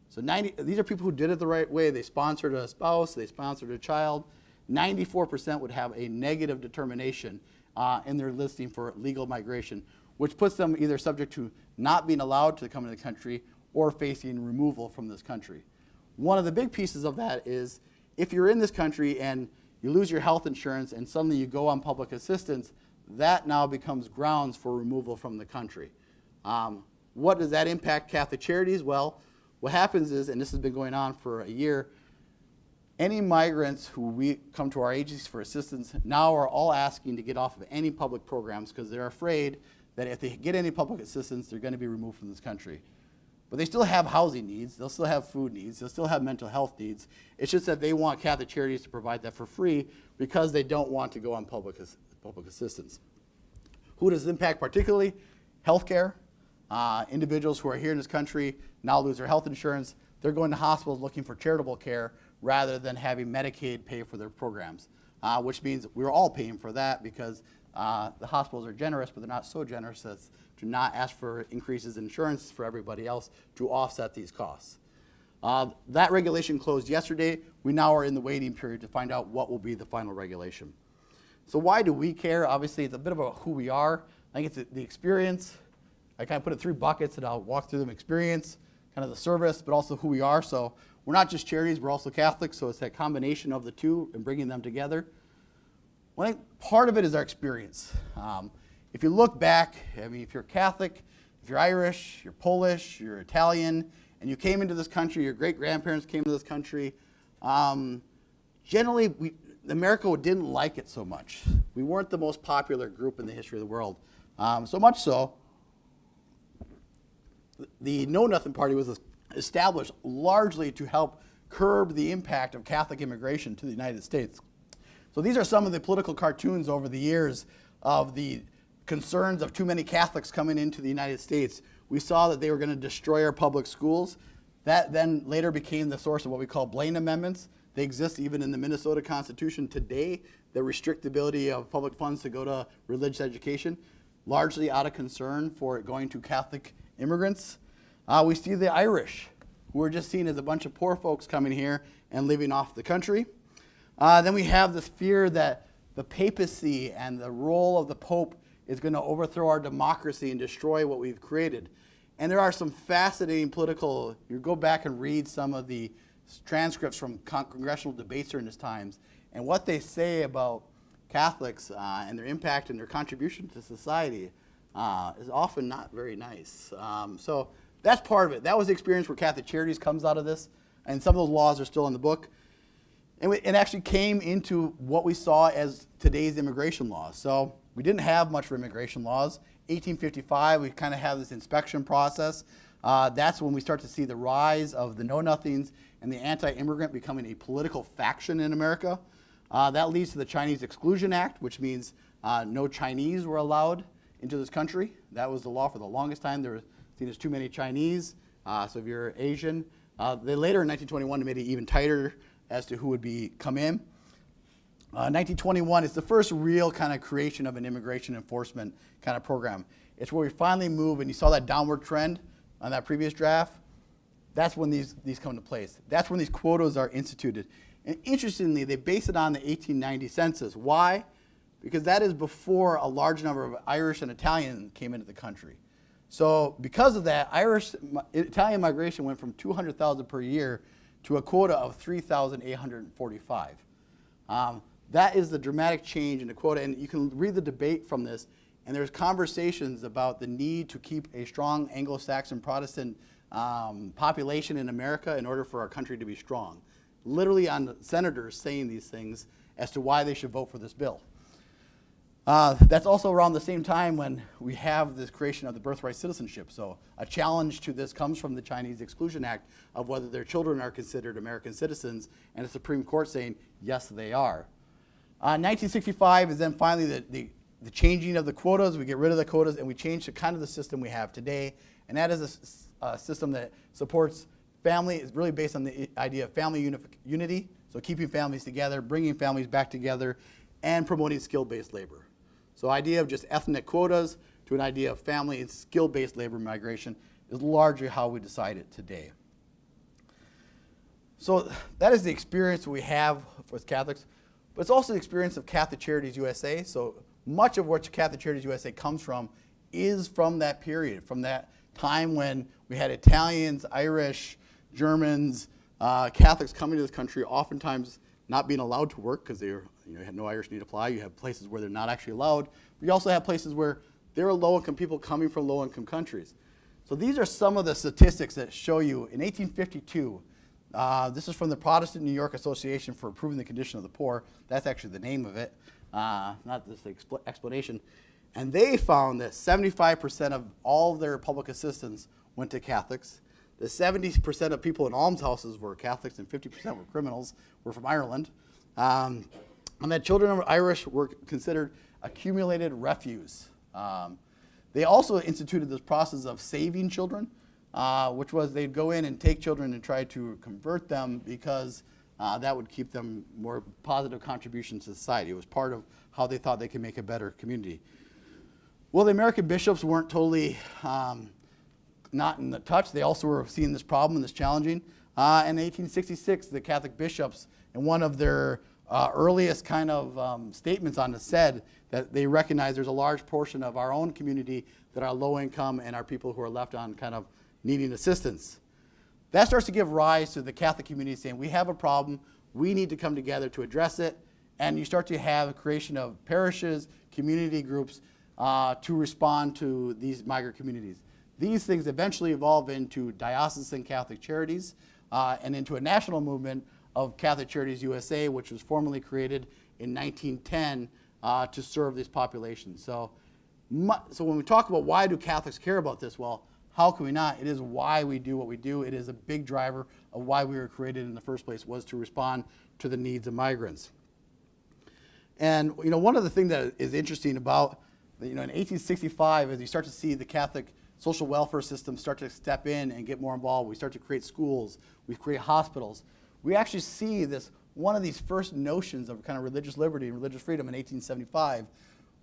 So these are people who did it the right way. They sponsored a spouse, they sponsored a child. 94% would have a negative determination in their listing for legal migration, which puts them either subject to not being allowed to come into the country or facing removal from this country. One of the big pieces of that is if you're in this country and you lose your health insurance and suddenly you go on public assistance, that now becomes grounds for removal from the country. What does that impact Catholic Charities? Well, what happens is, and this has been going on for a year, any migrants who we come to our agencies for assistance now are all asking to get off of any public programs because they're afraid that if they get any public assistance, they're going to be removed from this country. But they still have housing needs, they'll still have food needs, they'll still have mental health needs. It's just that they want Catholic Charities to provide that for free because they don't want to go on public assistance. Who does it impact particularly? Healthcare. Individuals who are here in this country now lose their health insurance. They're going to hospitals looking for charitable care rather than having Medicaid pay for their programs, which means we're all paying for that because the hospitals are generous, but they're not so generous as to not ask for increases in insurance for everybody else to offset these costs. That regulation closed yesterday. We now are in the waiting period to find out what will be the final regulation. So why do we care? Obviously, it's a bit about who we are. I think it's the experience. I kind of put it in 3 buckets, and I'll walk through them: experience, kind of the service, but also who we are. So we're not just charities, we're also Catholics, so it's that combination of the two and bringing them together. Well, I think part of it is our experience. If you look back, I mean, if you're Catholic, if you're Irish, you're Polish, you're Italian, and you came into this country, your great-grandparents came to this country, generally, America didn't like it so much. We weren't the most popular group in the history of the world. So much so, the Know Nothing Party was established largely to help curb the impact of Catholic immigration to the United States. So these are some of the political cartoons over the years of the concerns of too many Catholics coming into the United States. We saw that they were going to destroy our public schools. That then later became the source of what we call Blaine amendments. They exist even in the Minnesota Constitution today that restrict the ability of public funds to go to religious education, largely out of concern for it going to Catholic immigrants. We see the Irish, who are just seen as a bunch of poor folks coming here and living off the country. Then we have this fear that the papacy and the role of the Pope is going to overthrow our democracy and destroy what we've created. And there are some fascinating political, you go back and read some of the transcripts from congressional debates during these times, and what they say about Catholics and their impact and their contribution to society is often not very nice. So that's part of it. That was the experience where Catholic Charities comes out of this, and some of those laws are still in the book. And it actually came into what we saw as today's immigration laws. So we didn't have much for immigration laws. 1855, we kind of have this inspection process. That's when we start to see the rise of the know-nothings and the anti-immigrant becoming a political faction in America. That leads to the Chinese Exclusion Act, which means no Chinese were allowed into this country. That was the law for the longest time. They were seen as too many Chinese. So if you're Asian, they later in 1921 made it even tighter as to who would come in. 1921 is the first real kind of creation of an immigration enforcement kind of program. It's where we finally move, and you saw that downward trend on that previous draft. That's when these come into place. That's when these quotas are instituted. And interestingly, they base it on the 1890 census. Why? Because that is before a large number of Irish and Italian came into the country. So because of that, Italian migration went from 200,000 per year to a quota of 3,845. That is the dramatic change in the quota, and you can read the debate from this, and there's conversations about the need to keep a strong Anglo-Saxon Protestant population in America in order for our country to be strong. Literally on senators saying these things as to why they should vote for this bill. That's also around the same time when we have this creation of the birthright citizenship. So a challenge to this comes from the Chinese Exclusion Act of whether their children are considered American citizens, and the Supreme Court saying, yes, they are. 1965 is then finally the changing of the quotas. We get rid of the quotas, and we change to kind of the system we have today, and that is a system that supports family. It's really based on the idea of family unity, so keeping families together, bringing families back together, and promoting skill-based labor. So idea of just ethnic quotas to an idea of family and skill-based labor migration is largely how we decide it today. So that is the experience we have with Catholics, but it's also the experience of Catholic Charities USA. So much of what Catholic Charities USA comes from is from that period, from that time when we had Italians, Irish, Germans, Catholics coming to this country, oftentimes not being allowed to work because they had no Irish need apply. You have places where they're not actually allowed. But you also have places where there are low-income people coming from low-income countries. So these are some of the statistics that show you in 1852, this is from the Protestant New York Association for Improving the Condition of the Poor. That's actually the name of it, not this explanation. And they found that 75% of all of their public assistance went to Catholics. The 70% of people in almshouses were Catholics and 50% were criminals, were from Ireland. And that children of Irish were considered accumulated refuse. They also instituted this process of saving children, which was they'd go in and take children and try to convert them because that would keep them more positive contributions to society. It was part of how they thought they could make a better community. Well, the American bishops weren't totally not in the touch. They also were seeing this problem and this challenging. In 1866, the Catholic bishops, in one of their earliest kind of statements on this, said that they recognize there's a large portion of our own community that are low income and are people who are left on kind of needing assistance. That starts to give rise to the Catholic community saying, we have a problem, we need to come together to address it, and you start to have a creation of parishes, community groups to respond to these migrant communities. These things eventually evolve into diocesan Catholic charities and into a national movement of Catholic Charities USA, which was formally created in 1910 to serve these populations. So when we talk about why do Catholics care about this, well, how can we not? It is why we do what we do. It is a big driver of why we were created in the first place, was to respond to the needs of migrants. And one of the things that is interesting about, in 1865, as you start to see the Catholic social welfare system start to step in and get more involved, we start to create schools, we create hospitals. We actually see this, one of these first notions of kind of religious liberty and religious freedom in 1875,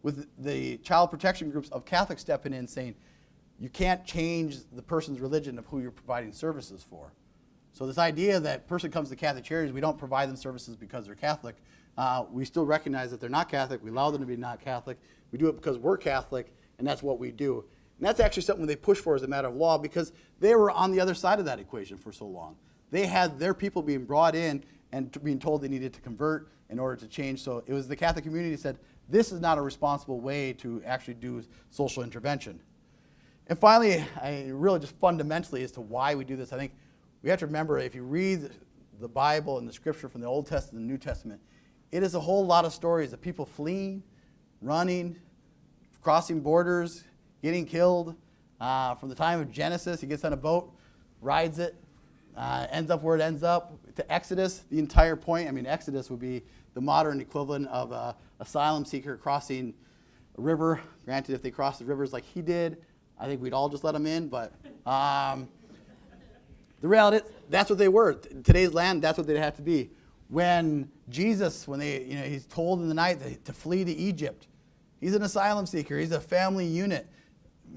with the child protection groups of Catholics stepping in saying, you can't change the person's religion of who you're providing services for. So this idea that person comes to Catholic Charities, we don't provide them services because they're Catholic. We still recognize that they're not Catholic. We allow them to be not Catholic. We do it because we're Catholic, and that's what we do. And that's actually something they push for as a matter of law because they were on the other side of that equation for so long. They had their people being brought in and being told they needed to convert in order to change. So it was the Catholic community that said, this is not a responsible way to actually do social intervention. And finally, really just fundamentally as to why we do this, I think we have to remember, if you read the Bible and the scripture from the Old Testament and the New Testament, it is a whole lot of stories of people fleeing, running, crossing borders, getting killed. From the time of Genesis, he gets on a boat, rides it, ends up where it ends up. To Exodus, the entire point, Exodus would be the modern equivalent of an asylum seeker crossing a river. Granted, if they crossed the rivers like he did, I think we'd all just let them in, but the reality is, that's what they were. Today's land, that's what they'd have to be. When Jesus, he's told in the night to flee to Egypt, he's an asylum seeker, he's a family unit,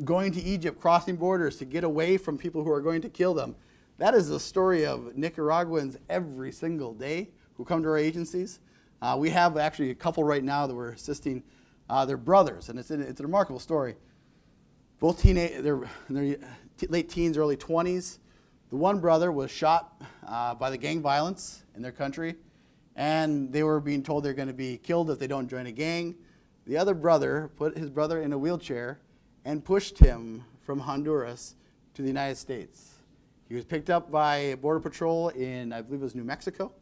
going to Egypt, crossing borders to get away from people who are going to kill them. That is the story of Nicaraguans every single day who come to our agencies. We have actually a couple right now that we're assisting. They're brothers, and it's a remarkable story. Both they're in their late teens, early 20s. The one brother was shot by the gang violence in their country, and they were being told they're going to be killed if they don't join a gang. The other brother put his brother in a wheelchair and pushed him from Honduras to the United States. He was picked up by Border Patrol in, I believe it was New Mexico,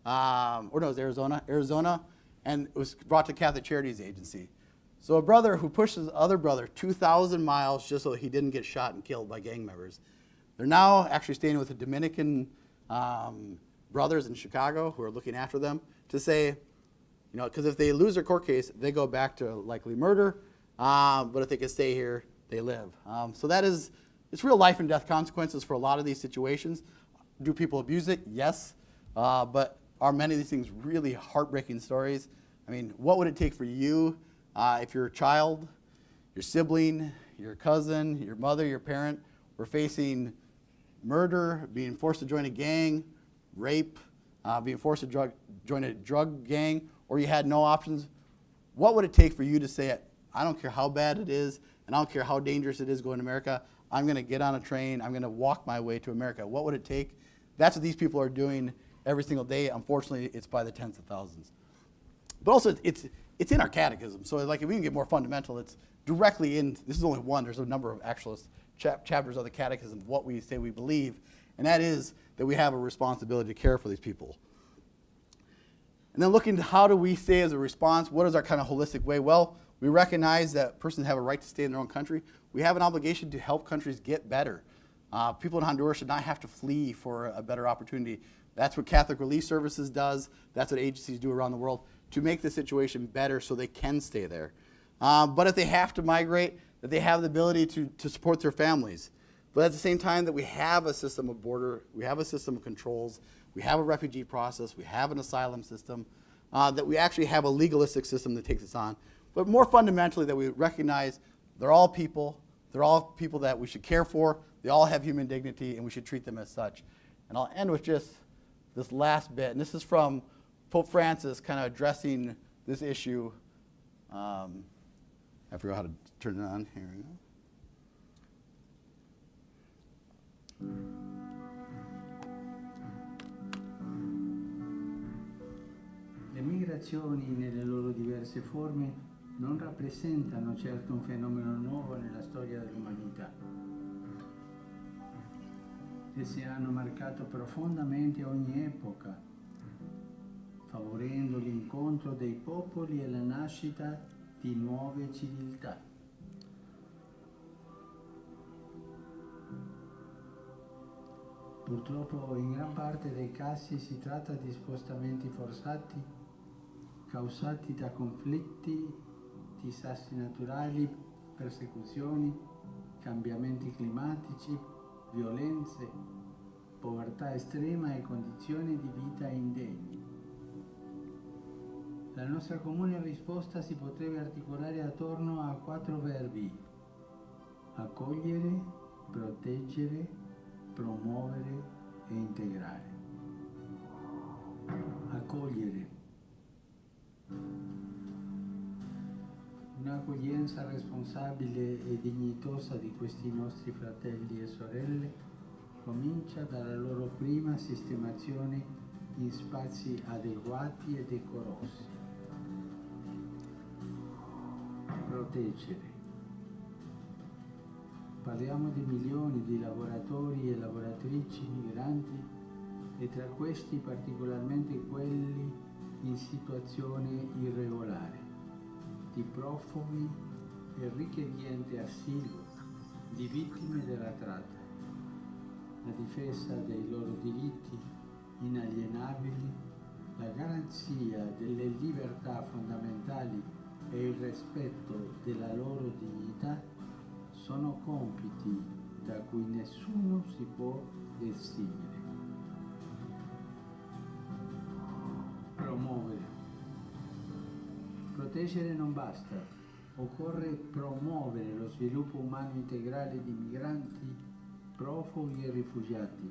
or no, it was Arizona, and was brought to Catholic Charities Agency. So a brother who pushed his other brother 2,000 miles just so he didn't get shot and killed by gang members. They're now actually staying with the Dominican brothers in Chicago who are looking after them to say, because if they lose their court case, they go back to likely murder, but if they can stay here, they live. So it's real life and death consequences for a lot of these situations. Do people abuse it? Yes. But are many of these things really heartbreaking stories? I mean, what would it take for you if your child, your sibling, your cousin, your mother, your parent were facing murder, being forced to join a gang, rape, being forced to join a drug gang, or you had no options? What would it take for you to say, I don't care how bad it is, and I don't care how dangerous it is going to America, I'm going to get on a train, I'm going to walk my way to America? What would it take? That's what these people are doing every single day. Unfortunately, it's by the tens of thousands. But also, it's in our catechism. So like if we can get more fundamental, it's directly in, this is only one, there's a number of actual chapters of the catechism of what we say we believe, and that is that we have a responsibility to care for these people. And then looking to how do we say as a response, what is our kind of holistic way? Well, we recognize that persons have a right to stay in their own country. We have an obligation to help countries get better. People in Honduras should not have to flee for a better opportunity. That's what Catholic Relief Services does. That's what agencies do around the world to make the situation better so they can stay there. But if they have to migrate, that they have the ability to support their families. But at the same time that we have a system of border, we have a system of controls, we have a refugee process, we have an asylum system, that we actually have a legalistic system that takes us on. But more fundamentally, that we recognize they're all people that we should care for, they all have human dignity, and we should treat them as such. And I'll end with just this last bit, and this is from Pope Francis kind of addressing this issue. I forgot how to turn it on. Here we go. Le migrazioni nelle loro diverse forme non rappresentano certo un fenomeno nuovo nella storia dell'umanità. Esse hanno marcato profondamente ogni epoca, favorendo l'incontro dei popoli e la nascita di nuove civiltà. Purtroppo in gran parte dei casi si tratta di spostamenti forzati causati da conflitti, disastri naturali, persecuzioni, cambiamenti climatici, violenze, povertà estrema e condizioni di vita indegne. La nostra comune risposta si potrebbe articolare attorno a 4 verbi: accogliere, proteggere, promuovere e integrare. Accogliere. Un'accoglienza responsabile e dignitosa di questi nostri fratelli e sorelle comincia dalla loro prima sistemazione in spazi adeguati e decorosi. Proteggere. Parliamo di milioni di lavoratori e lavoratrici migranti e tra questi particolarmente quelli in situazione irregolare, di profughi e richiedenti asilo, di vittime della tratta. La difesa dei loro diritti inalienabili, la garanzia delle libertà fondamentali e il rispetto della loro dignità sono compiti da cui nessuno si può essimere. Promuovere. Proteggere non basta, occorre promuovere lo sviluppo umano integrale di migranti, profughi e rifugiati.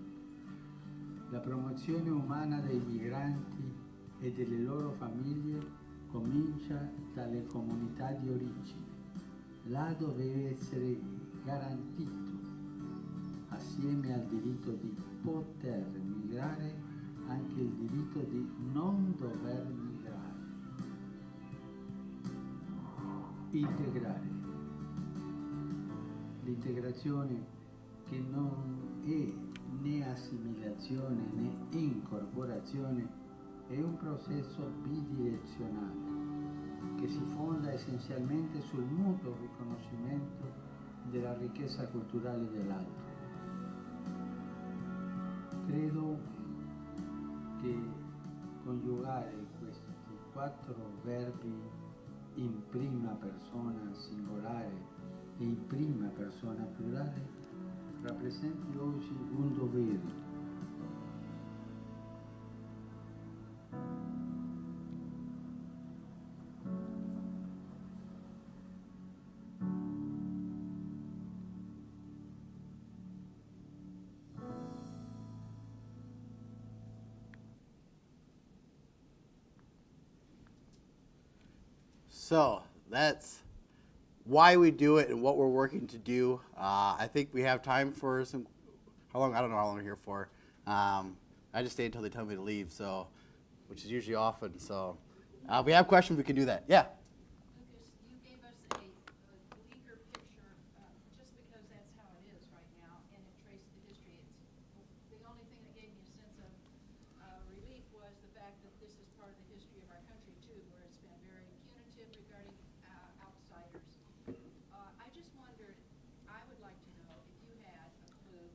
La promozione umana dei migranti e delle loro famiglie comincia dalle comunità di origine. Là deve essere garantito, assieme al diritto di poter migrare, anche il diritto di non dover migrare. Integrare. L'integrazione che non è né assimilazione né incorporazione, è un processo bidirezionale che si fonda essenzialmente sul mutuo riconoscimento della ricchezza culturale dell'altro. Credo che coniugare questi 4 verbi in prima persona singolare e in prima persona plurale rappresenti oggi un dovere. So that's why we do it and what we're working to do. I think we have time for some, how long, I don't know how long we're here for. I just stay until they tell me to leave, so, which is usually often. So if we have questions, we can do that. Yeah. Lucas, you gave us a bleaker picture, just because that's how it is right now, and it traced the history. The only thing that gave me a sense of relief was the fact that this is part of the history of our country too, where it's been very punitive regarding outsiders. I just wondered, I would like to know if you had a clue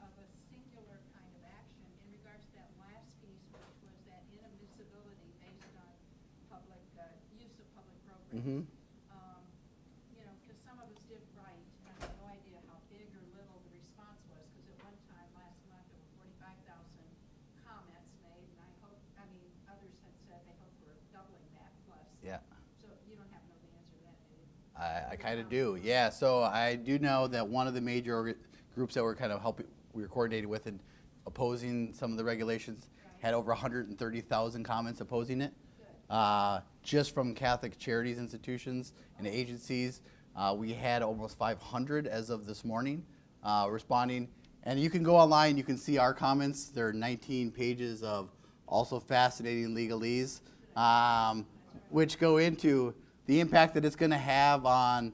of a singular kind of action in regards to that last piece, which was that inadmissibility based on public use of public programs. Mm-hmm. You know, because some of us did write, I have no idea how big or little the response was, because at one time last month there were 45,000 comments made, and others had said they hope we're doubling that plus. Yeah. So you don't happen to know the answer to that, do you? I kind of do, yeah. So I do know that one of the major groups that we're kind of helping, we were coordinating with and opposing some of the regulations had over 130,000 comments opposing it. Just from Catholic charities institutions and agencies, we had almost 500 as of this morning responding. And you can go online, you can see our comments. There are 19 pages of also fascinating legalese, which go into the impact that it's going to have on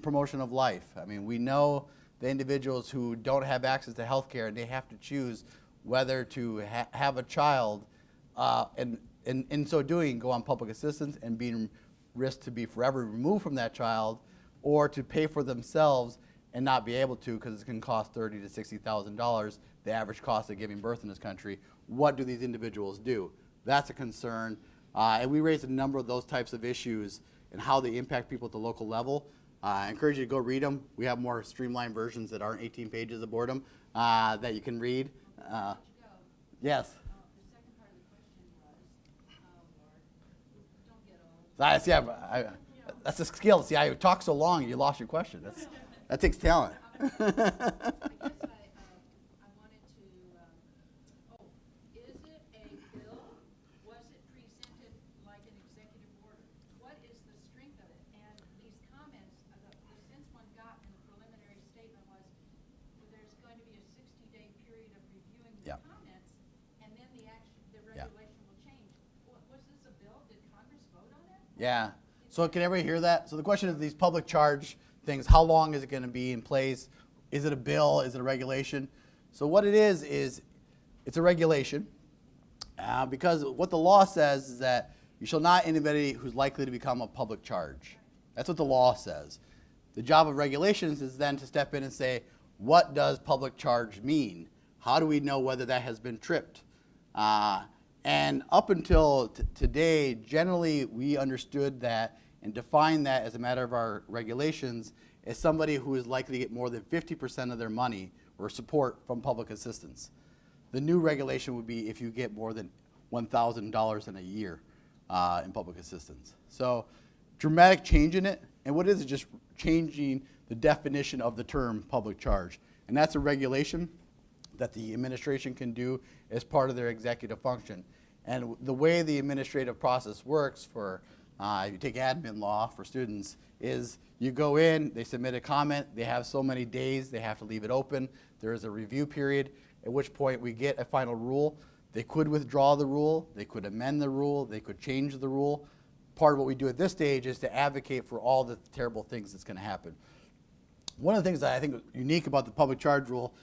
promotion of life. I mean, we know the individuals who don't have access to health care and they have to choose whether to have a child and in so doing go on public assistance and being risked to be forever removed from that child, or to pay for themselves and not be able to because it's going to cost $30,000 to $60,000, the average cost of giving birth in this country. What do these individuals do? That's a concern. And we raised a number of those types of issues and how they impact people at the local level. I encourage you to go read them. We have more streamlined versions that aren't 18 pages of boredom that you can read. Yes. The second part of the question was, oh Lord, don't get old. That's a skill. See, I talk so long, you lost your question. That takes talent. I guess I wanted to, is it a bill? Was it presented like an executive order? What is the strength of it? And these comments, the sense one got in the preliminary statement was there's going to be a 60-day period of reviewing the comments, and then the regulation will change. Was this a bill? Did Congress vote on it? Yeah. So can everybody hear that? So the question is these public charge things, how long is it going to be in place? Is it a bill? Is it a regulation? So what it is it's a regulation because what the law says is that you shall not anybody who's likely to become a public charge. That's what the law says. The job of regulations is then to step in and say, what does public charge mean? How do we know whether that has been tripped? And up until today, generally we understood that and defined that as a matter of our regulations as somebody who is likely to get more than 50% of their money or support from public assistance. The new regulation would be if you get more than $1,000 in a year in public assistance. So dramatic change in it, and what it is just changing the definition of the term public charge. And that's a regulation that the administration can do as part of their executive function. And the way the administrative process works for, if you take admin law for students, is you go in, they submit a comment, they have so many days, they have to leave it open. There is a review period, at which point we get a final rule. They could withdraw the rule, they could amend the rule, they could change the rule. Part of what we do at this stage is to advocate for all the terrible things that's going to happen. One of the things that I think is unique about the public charge rule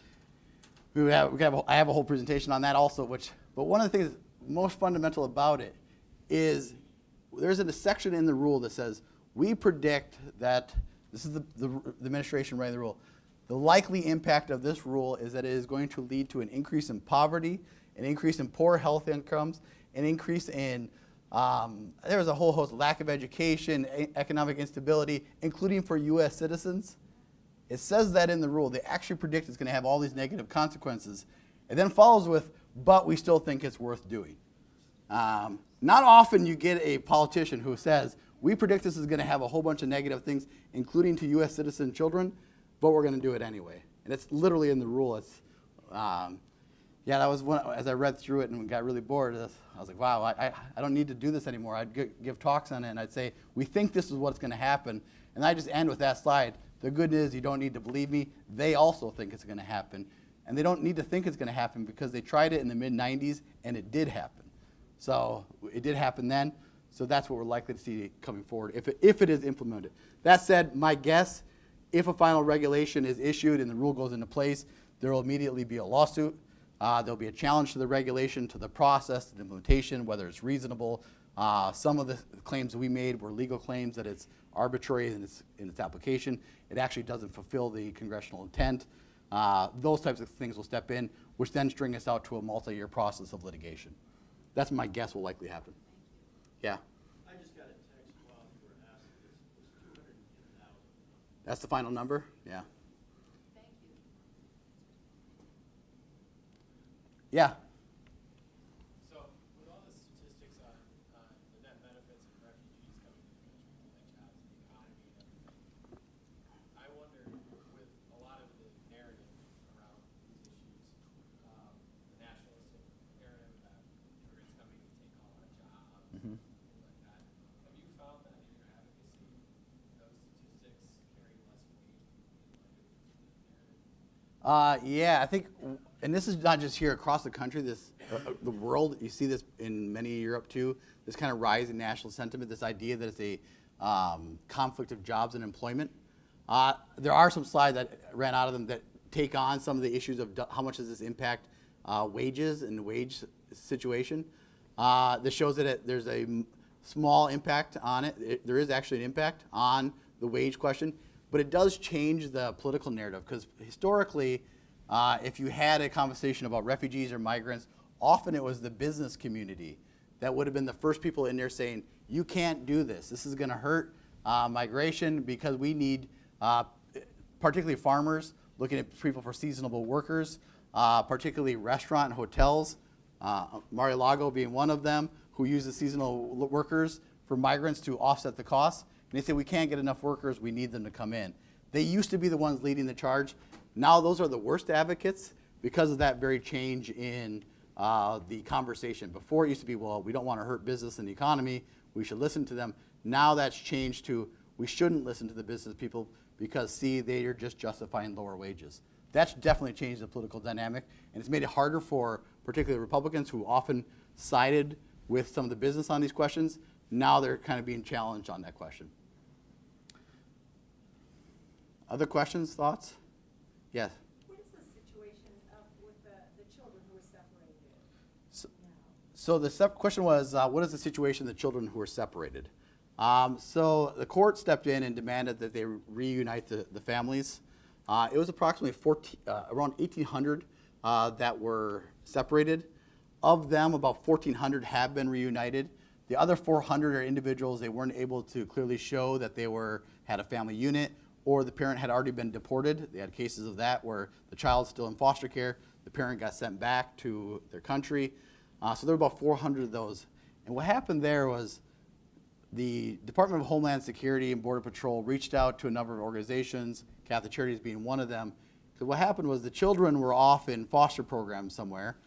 I have a whole presentation on that also. But one of the things most fundamental about it is there's a section in the rule that says we predict that this is the administration writing the rule. The likely impact of this rule is that it is going to lead to an increase in poverty, an increase in poor health incomes, an increase in there was a whole host of lack of education, economic instability, including for U.S. citizens. It says that in the rule. They actually predict it's going to have all these negative consequences. It then follows with, but we still think it's worth doing. Not often you get a politician who says, we predict this is going to have a whole bunch of negative things, including to U.S. citizen children, but we're going to do it anyway. And it's literally in the rule. It's, yeah, that was one, as I read through it and got really bored, I was like, wow, I don't need to do this anymore. I'd give talks on it, and I'd say, we think this is what's going to happen. And I just end with that slide. The good news is you don't need to believe me. They also think it's going to happen. And they don't need to think it's going to happen because they tried it in the mid-'90s, and it did happen. So it did happen then. So that's what we're likely to see coming forward if it is implemented. That said, my guess, if a final regulation is issued and the rule goes into place, there will immediately be a lawsuit. There'll be a challenge to the regulation, to the process, to the implementation, whether it's reasonable. Some of the claims that we made were legal claims that it's arbitrary in its application. It actually doesn't fulfill the congressional intent. Those types of things will step in, which then string us out to a multi-year process of litigation. That's my guess will likely happen. Yeah. I just got a text while you were asking this. It was 210,000. That's the final number? Yeah. Thank you. Yeah. So, with all the statistics on the net benefits of refugees coming to the country, like jobs, the economy, and everything, I wonder, with a lot of the narrative around these issues, the nationalistic narrative that immigrants coming to take all our jobs, things like that, have you found that in your advocacy, those statistics carry less weight in narrative? Yeah, I think, and this is not just here across the country, the world, you see this in many Europe too, this kind of rise in national sentiment, this idea that it's a conflict of jobs and employment. There are some slides that ran out of them that take on some of the issues of how much does this impact wages and the wage situation. This shows that there's a small impact on it. There is actually an impact on the wage question, but it does change the political narrative because historically, if you had a conversation about refugees or migrants, often it was the business community that would have been the first people in there saying, you can't do this. This is going to hurt migration because we need, particularly farmers, looking at people for seasonal workers, particularly restaurant and hotels, Mar-a-Lago being one of them, who uses seasonal workers for migrants to offset the costs. And they say, we can't get enough workers, we need them to come in. They used to be the ones leading the charge. Now those are the worst advocates because of that very change in the conversation. Before it used to be, well, we don't want to hurt business and the economy, we should listen to them. Now that's changed to, we shouldn't listen to the business people because, see, they are just justifying lower wages. That's definitely changed the political dynamic, and it's made it harder for particularly Republicans who often sided with some of the business on these questions. Now they're kind of being challenged on that question. Other questions, thoughts? Yes? What is the situation with the children who are separated So the question was, what is the situation of the children who are separated? So the court stepped in and demanded that they reunite the families. It was approximately around 1,800 that were separated. Of them, about 1,400 have been reunited. The other 400 are individuals they weren't able to clearly show that they had a family unit, or the parent had already been deported. They had cases of that where the child's still in foster care, the parent got sent back to their country. So there were about 400 of those. And what happened there was the Department of Homeland Security and Border Patrol reached out to a number of organizations, Catholic Charities being one of them. Because what happened was the children were off in foster programs somewhere.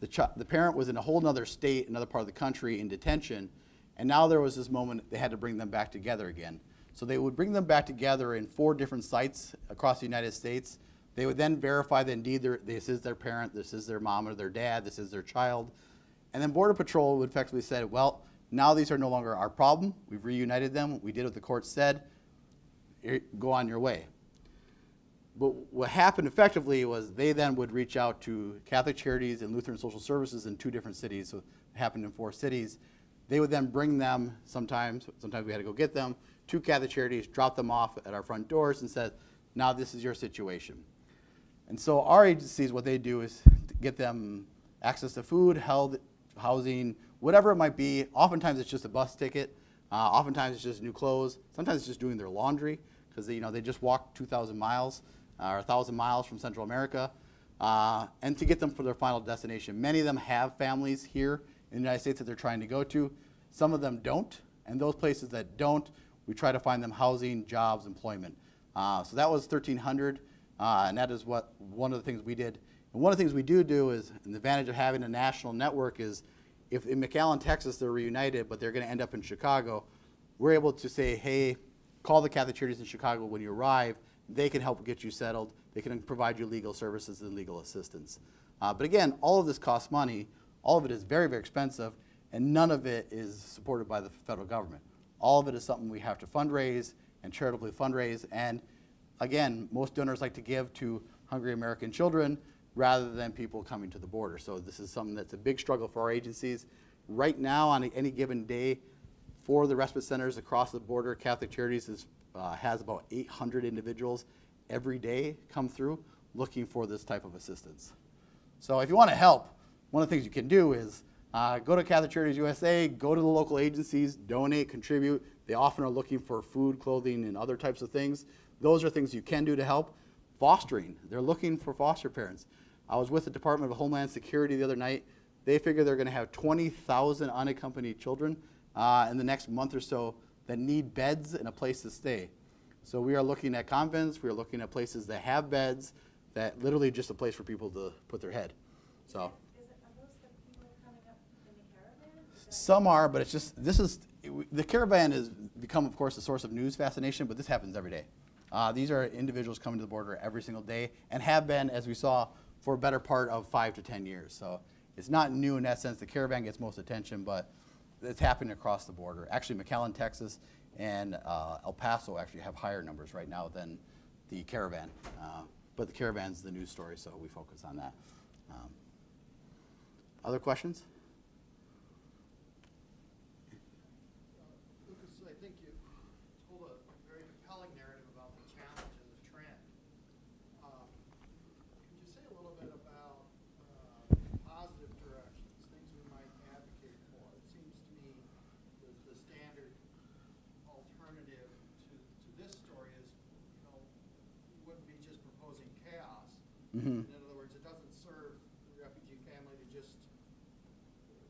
The parent was in a whole other state, another part of the country, in detention. And now there was this moment they had to bring them back together again. So they would bring them back together in 4 different sites across the United States. They would then verify that indeed this is their parent, this is their mom or their dad, this is their child. And then Border Patrol would effectively say, well, now these are no longer our problem. We've reunited them. We did what the court said. Go on your way. But what happened effectively was they then would reach out to Catholic Charities and Lutheran Social Services in 2 different cities. So it happened in 4 cities. They would then bring them sometimes we had to go get them, to Catholic Charities, drop them off at our front doors and said, now this is your situation. And so our agencies, what they do is to get them access to food, health, housing, whatever it might be. Oftentimes it's just a bus ticket. Oftentimes it's just new clothes. Sometimes it's just doing their laundry because they just walked 2,000 miles or 1,000 miles from Central America, and to get them for their final destination. Many of them have families here in the United States that they're trying to go to. Some of them don't, and those places that don't, we try to find them housing, jobs, employment. So that was 1,300, and that is one of the things we did. And one of the things we do is, an advantage of having a national network is, if in McAllen, Texas, they're reunited, but they're going to end up in Chicago, we're able to say, hey, call the Catholic Charities in Chicago when you arrive. They can help get you settled. They can provide you legal services and legal assistance. But again, all of this costs money. All of it is very, very expensive, and none of it is supported by the federal government. All of it is something we have to fundraise and charitably fundraise. And again, most donors like to give to hungry American children rather than people coming to the border. So this is something that's a big struggle for our agencies. Right now, on any given day, for the respite centers across the border, Catholic Charities has about 800 individuals every day come through looking for this type of assistance. So if you want to help, one of the things you can do is go to Catholic Charities USA, go to the local agencies, donate, contribute. They often are looking for food, clothing, and other types of things. Those are things you can do to help. Fostering, they're looking for foster parents. I was with the Department of Homeland Security the other night. They figure they're going to have 20,000 unaccompanied children in the next month or so that need beds and a place to stay. So we are looking at convents, we are looking at places that have beds, that literally just a place for people to put their head. So Are those the people coming up in the caravan? some are, but it's just, the caravan has become, of course, a source of news fascination, but this happens every day. These are individuals coming to the border every single day and have been, as we saw, for a better part of 5 to 10 years. So it's not new in that sense. The caravan gets most attention, but it's happening across the border. Actually, McAllen, Texas, and El Paso actually have higher numbers right now than the caravan. But the caravan's the news story, so we focus on that. Other questions? Lucas, I think you told a very compelling narrative about the challenges of trend. Could you say a little bit about positive directions, things we might advocate for? It seems to me the standard alternative to this story is, you wouldn't be just proposing chaos. Mm-hmm. In other words, it doesn't serve the refugee family to just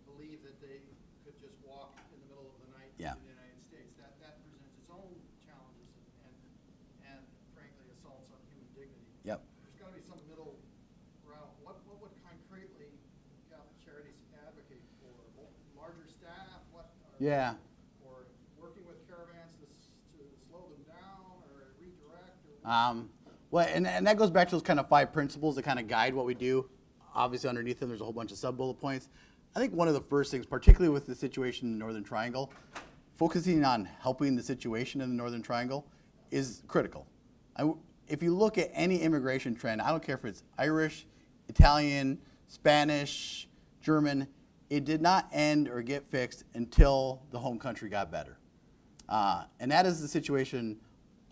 believe that they could just walk in the middle of the night Yeah. in the United States. That presents its own challenges and frankly assaults on human dignity. Yep. There's got to be some middle route. What would concretely Catholic Charities advocate for? Larger staff? Yeah. Or working with caravans to slow them down or redirect? Well, and that goes back to those kind of 5 principles that kind of guide what we do. Obviously, underneath them, there's a whole bunch of sub-bullet points. I think one of the first things, particularly with the situation in the Northern Triangle, focusing on helping the situation in the Northern Triangle is critical. If you look at any immigration trend, I don't care if it's Irish, Italian, Spanish, German, it did not end or get fixed until the home country got better. And that is the situation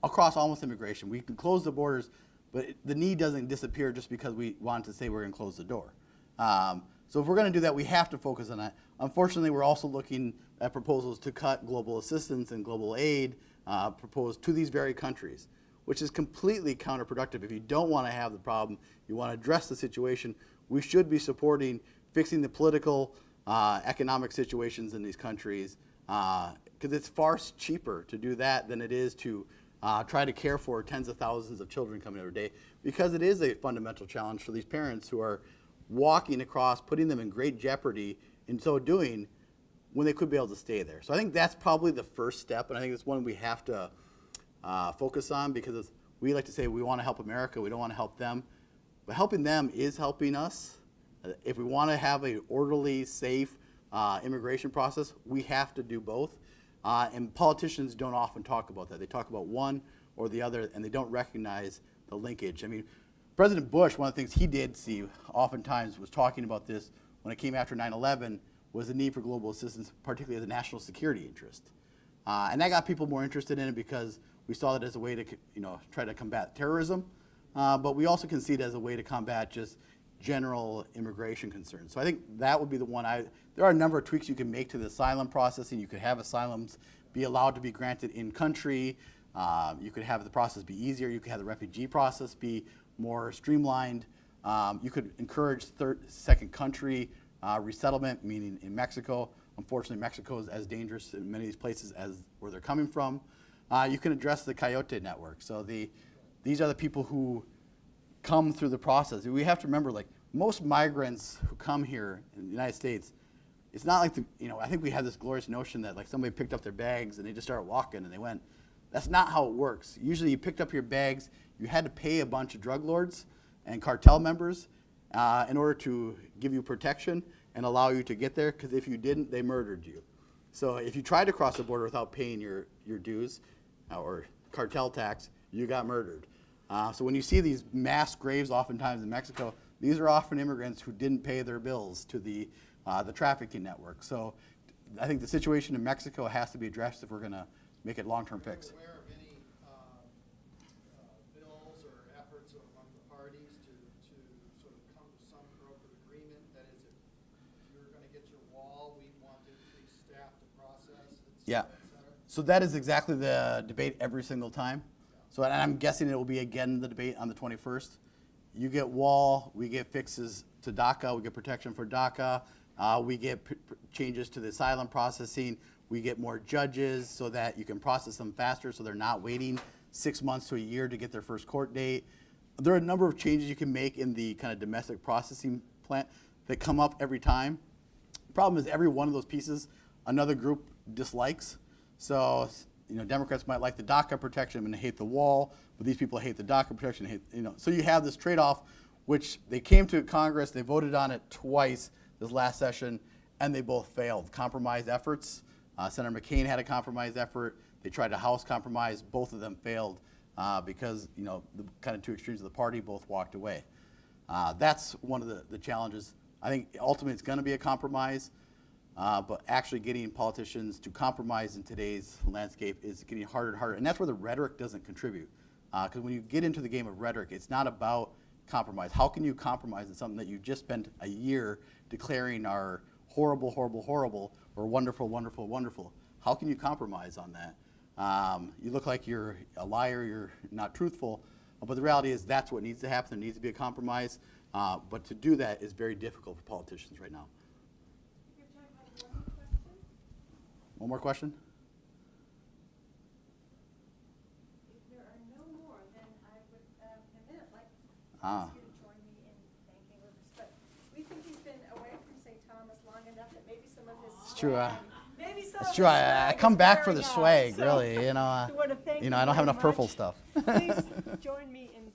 across almost immigration. We can close the borders, but the need doesn't disappear just because we want to say we're going to close the door. So if we're going to do that, we have to focus on that. Unfortunately, we're also looking at proposals to cut global assistance and global aid proposed to these very countries, which is completely counterproductive. If you don't want to have the problem, you want to address the situation, we should be supporting fixing the political, economic situations in these countries, because it's far cheaper to do that than it is to try to care for tens of thousands of children coming every day, because it is a fundamental challenge for these parents who are walking across, putting them in great jeopardy in so doing when they could be able to stay there. So I think that's probably the first step, and I think it's one we have to focus on, because we like to say we want to help America, we don't want to help them. But helping them is helping us. If we want to have an orderly, safe immigration process, we have to do both. And politicians don't often talk about that. They talk about one or the other, and they don't recognize the linkage. I mean, President Bush, one of the things he did see oftentimes was talking about this when it came after 9/11 was the need for global assistance, particularly as a national security interest. And that got people more interested in it because we saw it as a way to, try to combat terrorism, but we also can see it as a way to combat just general immigration concerns. So I think that would be the one. There are a number of tweaks you can make to the asylum processing. You could have asylums be allowed to be granted in country. You could have the process be easier. You could have the refugee process be more streamlined. You could encourage second country resettlement, meaning in Mexico. Unfortunately, Mexico is as dangerous in many of these places as where they're coming from. You can address the coyote network. So these are the people who come through the process. We have to remember, like, most migrants who come here in the United States, it's not like I think we have this glorious notion that like somebody picked up their bags and they just started walking and they went. That's not how it works. Usually you picked up your bags, you had to pay a bunch of drug lords and cartel members in order to give you protection and allow you to get there, because if you didn't, they murdered you. So if you tried to cross the border without paying your dues or cartel tax, you got murdered. So when you see these mass graves oftentimes in Mexico, these are often immigrants who didn't pay their bills to the trafficking network. So I think the situation in Mexico has to be addressed if we're going to make it long-term fix. Are you aware of any bills or efforts among the parties to sort of come to some brokered agreement? That is, if you're going to get your wall, we want to increase staff to process, et Yeah. cetera, et cetera? So that is exactly the debate every single time. So and I'm guessing it will be again the debate on the 21st. You get wall, we get fixes to DACA, we get protection for DACA, we get changes to the asylum processing, we get more judges so that you can process them faster so they're not waiting 6 months to a year to get their first court date. There are a number of changes you can make in the kind of domestic processing plant that come up every time. Problem is every one of those pieces another group dislikes. So Democrats might like the DACA protection and they hate the wall, but these people hate the DACA protection. So you have this trade-off, which they came to Congress, they voted on it twice this last session, and they both failed. Compromise efforts. Senator McCain had a compromise effort. They tried a House compromise. Both of them failed because the kind of two extremes of the party both walked away. That's one of the challenges. I think ultimately it's going to be a compromise. But actually getting politicians to compromise in today's landscape is getting harder and harder. And that's where the rhetoric doesn't contribute. Because when you get into the game of rhetoric, it's not about compromise. How can you compromise in something that you just spent a year declaring are horrible, horrible, horrible, or wonderful, wonderful, wonderful? How can you compromise on that? You look like you're a liar, you're not truthful. But the reality is that's what needs to happen. There needs to be a compromise. But to do that is very difficult for politicians right now. One more question? If there are no more, then I would, like to ask you to join me in thanking Lucas. But we think he's been away from St. Thomas long enough that maybe some of his It's true. maybe some It's of true. his I swag come is back for the wearing swag, off. So really. we wanna thank I don't have very enough purple much. stuff. Please join me in